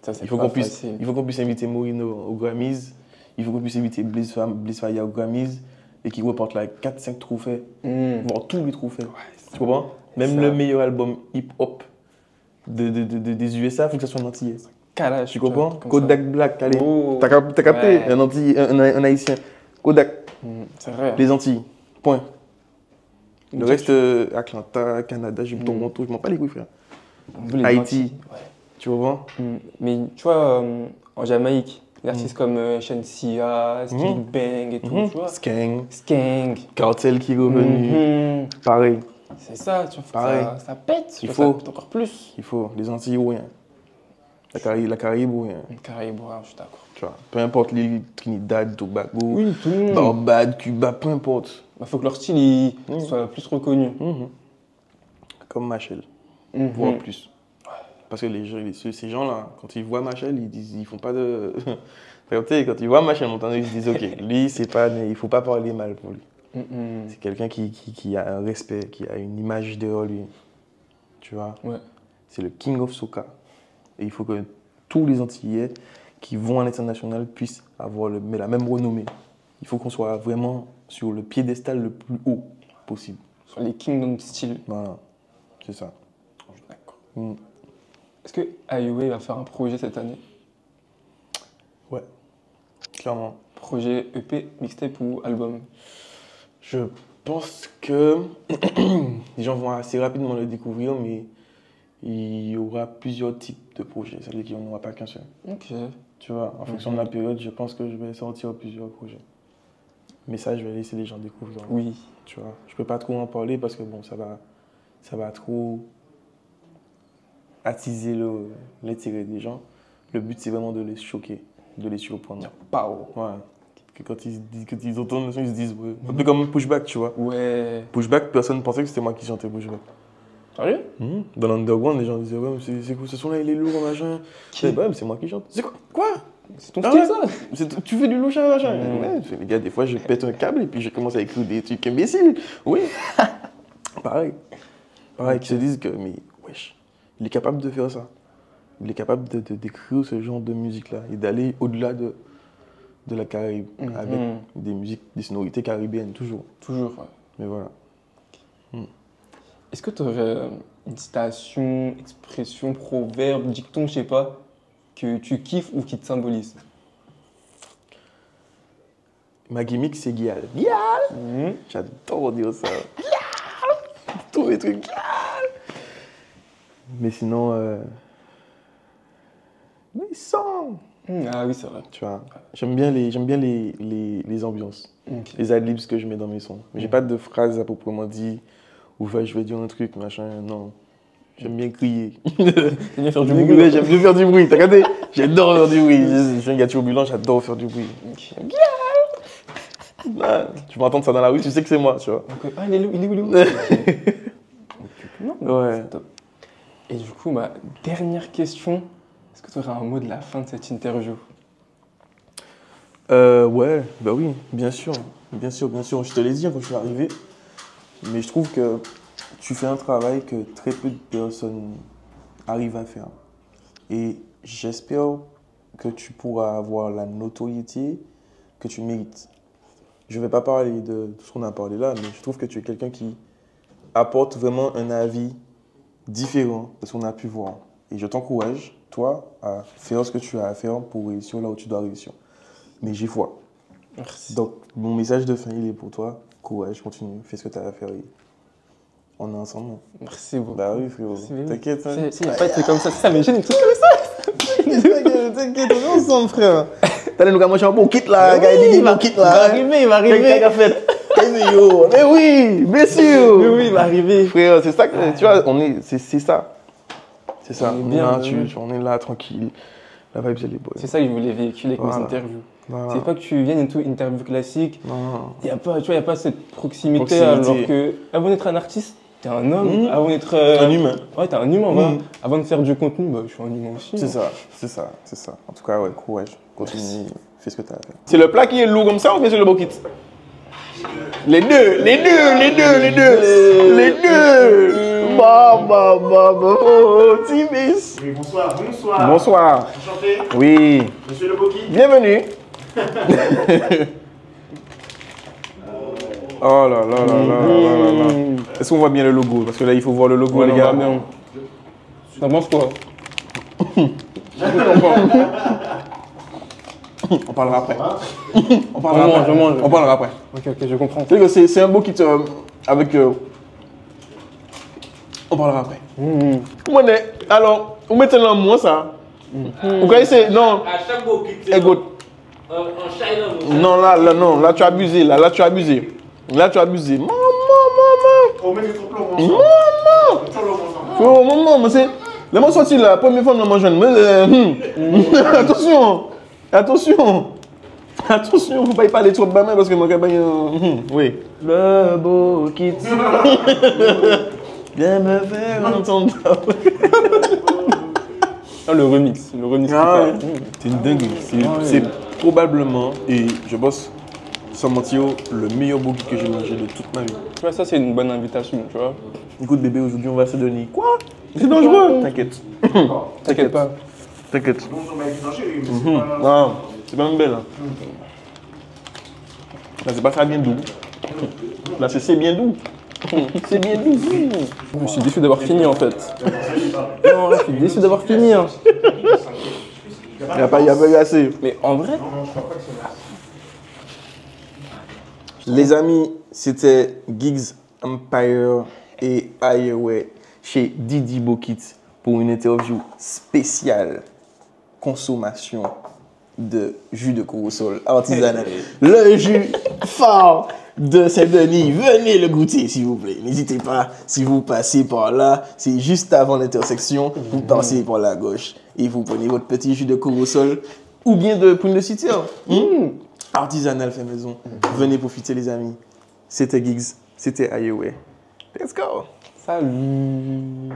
Ça, c'est Il faut pas qu'on puisse, facile. il faut qu'on puisse inviter Maureen aux Grammys, il faut qu'on puisse inviter Blaze Faya aux Grammys et qu'il reporte là 4-5 trophées, voire tous les trophées. Tu comprends? Même le meilleur album hip-hop des USA, il faut que ça soit un Antillais. Kalash, Tu comprends? comme Kodak ça. Black, allez. Oh. T'as capté? Ouais. Un Antillais, un Haïtien. Kodak, C'est vrai. les Antilles. Point. Le Donc, reste, Atlanta, Canada, Toronto, je m'en bats les couilles, frère. les Haïti. Antilles, ouais. Tu comprends? Mais tu vois, en Jamaïque, des artistes comme Shensia, Skillet Bang et tout, tu vois. Skang, Skang. Cartel qui est revenu. Pareil. C'est ça, tu vois, Pareil. ça pète. Il Ça faut. pète encore plus. Il faut. Les Antilles ou rien. La Caraïbe ou rien. Caraïbes, ouais, je suis d'accord. Tu vois. Peu importe l'île, Trinidad, Tobago, Oui, tout le monde. Barbade, Cuba, peu importe. Il faut que leur style soit plus reconnu. Comme Machel. Voire plus. Parce que ces gens-là, quand ils voient Machel, ils font pas de. Quand ils voient Machel monter, ils se disent ok, lui, c'est pas, il faut pas parler mal pour lui. C'est quelqu'un qui a un respect, qui a une image de lui. Tu vois? Ouais. C'est le King of Soca. Et il faut que tous les Antillais qui vont à l'international puissent avoir la même renommée. Il faut qu'on soit vraiment sur le piédestal le plus haut possible. Sur les Kingdom style. Voilà, c'est ça. Je suis d'accord. Est-ce que IOA va faire un projet cette année? Ouais, clairement. Projet EP, mixtape ou album? Je pense que les gens vont assez rapidement le découvrir, mais il y aura plusieurs types de projets. Ça veut dire qu'il n'y en aura pas qu'un seul. Ok. Tu vois, en fonction de la période, je pense que je vais sortir plusieurs projets. Mais ça, je vais laisser les gens découvrir. Oui. Tu vois, je peux pas trop en parler parce que bon, ça va trop attiser l'intérêt des gens. Le but, c'est vraiment de les choquer, de les surprendre. Pao. Ouais. Que quand ils entendent le son, ils se disent ouais. Un peu comme Pushback, tu vois. Ouais. Pushback, personne ne pensait que c'était moi qui chantais Pushback. Sérieux? Dans l'underground, les gens disaient ouais, mais c'est quoi ce son-là, il est lourd, machin. Ouais, mais c'est moi qui chante. C'est quoi? C'est ton style, ça? Tu fais du louchin, machin. Ouais, les gars, des fois, je pète un câble et puis je commence à écrire des trucs imbéciles. Oui. Pareil, qui se disent que, mais wesh, il est capable de faire ça. Il est capable d'écrire ce genre de musique-là et d'aller au-delà de la Caraïbe avec des musiques, des sonorités caribéennes, toujours. Toujours, ouais. Mais voilà. Est-ce que tu aurais une citation, expression, proverbe, dicton, je sais pas, que tu kiffes ou qui te symbolise? Ma gimmick, c'est Gial. Gial! J'adore dire ça. Gial! Tous les trucs, Gial! Mais sinon, mais sans. Ah oui, c'est vrai. Tu vois, j'aime bien les ambiances, les adlibs que je mets dans mes sons. Mais j'ai pas de phrases à proprement dit où je vais dire un truc, machin, non. J'aime bien crier. J'aime bien faire du bruit. J'aime bien faire du bruit, t'as regardé? J'adore faire du bruit. Je suis un gars turbulent, j'adore faire du bruit. Ah, tu vas entendre ça dans la rue, tu sais que c'est moi, tu vois. Ah, il est où? Non, Ouais. c'est top. Et du coup, ma dernière question, est-ce que tu aurais un mot de la fin de cette interview? Ouais, bah oui, bien sûr. Je te l'ai dit quand je suis arrivé. Mais je trouve que tu fais un travail que très peu de personnes arrivent à faire. Et j'espère que tu pourras avoir la notoriété que tu mérites. Je ne vais pas parler de tout ce qu'on a parlé là, mais je trouve que tu es quelqu'un qui apporte vraiment un avis différent de ce qu'on a pu voir. Et je t'encourage, toi, à faire ce que tu as à faire pour réussir là où tu dois réussir. Mais j'y foi. Merci. Donc, mon message de fin, il est pour toi. Courage, continue, fais ce que tu as à faire. Et on est ensemble. Merci beaucoup. Bah oui, frérot. T'inquiète. Il n'y a pas de truc comme ça, mais j'ai des trucs comme ça. T'inquiète, on est ensemble, frère. T'allais nous manger un bon kit là, gars, il bon kit là. Il va arriver. Qu'est-ce fait? Mais oui, bien sûr. Mais oui, il va arriver. Frère, c'est ça que tu vois, c'est ça. C'est ça. On est On est bien, là, ouais. on est là tranquille. La vibe, elle est bonne. C'est ça que je voulais véhiculer avec Voilà. mes interviews. Voilà. C'est pas que tu viennes et tout, interview classique. Non. Il n'y a pas, tu vois, y a pas cette proximité, Proximité. alors que avant d'être un artiste, t'es un homme. Mhm. Avant d'être Un humain. Ouais, t'es un humain, voilà. Mhm. Avant de faire du contenu, bah, je suis un humain aussi. C'est ça, c'est ça, c'est ça. En tout cas, ouais, courage. Continue, fais ce que t'as à faire. C'est le plat qui est lourd comme ça ou bien c'est le beau kit? Les deux. Oh, Timis. Oui, bonsoir. Bonsoir. Bonsoir. Enchanté. Oui. Monsieur Le Boki. Bienvenue. Oh là là là là. Est-ce qu'on voit bien le logo? Parce que là, il faut voir le logo, Ouais, les on gars. va bien. T'en penses quoi? On parlera après. On Je On parlera après. Ok, je comprends. C'est que c'est un beau kit avec. On parlera après. Alors, vous mettez là moi ça. Vous connaissez? Non. À chaque mot qui Écoute. en China, Non, là, tu as abusé. Là, tu as abusé. Maman. On met du trompe-l'eau ensemble. Maman. Trompe-l'eau ensemble. Oh, maman, c'est. Laisse-moi sortir là. La première fois, je mange jeune. Attention. Attention, faut pas y parler trop bas parce que moi, oui. Le beau kit. Viens me faire entendre. Ah, le remix. Ah ouais. C'est une dingue. C'est probablement, et je bosse sans mentir, le meilleur beau kit que j'ai mangé de toute ma vie. Tu vois, ça, c'est une bonne invitation, tu vois. Écoute, bébé, aujourd'hui, on va se donner. Quoi? C'est dangereux. T'inquiète. T'inquiète pas. T'inquiète. Donc, on va être danger, mais c'est pas... Non, c'est pas même belle. Hein. Là, c'est pas ça bien doux. Là, c'est bien doux. C'est bien doux. Je suis déçu d'avoir fini, en fait. Non, là, je suis déçu d'avoir fini. Hein. Il n'y a pas eu assez. Mais en vrai, Les amis, c'était Gigs Empire et Highway chez Didi Bokit pour une interview spéciale consommation de jus de corossol artisanal. Le jus fort de Saint-Denis. Venez le goûter, s'il vous plaît. N'hésitez pas, si vous passez par là, c'est juste avant l'intersection, vous passez par la gauche et vous prenez votre petit jus de corossol ou bien de prune de citron. Artisanal fait maison. Venez profiter, les amis. C'était Gigs, c'était Highway. Let's go. salut.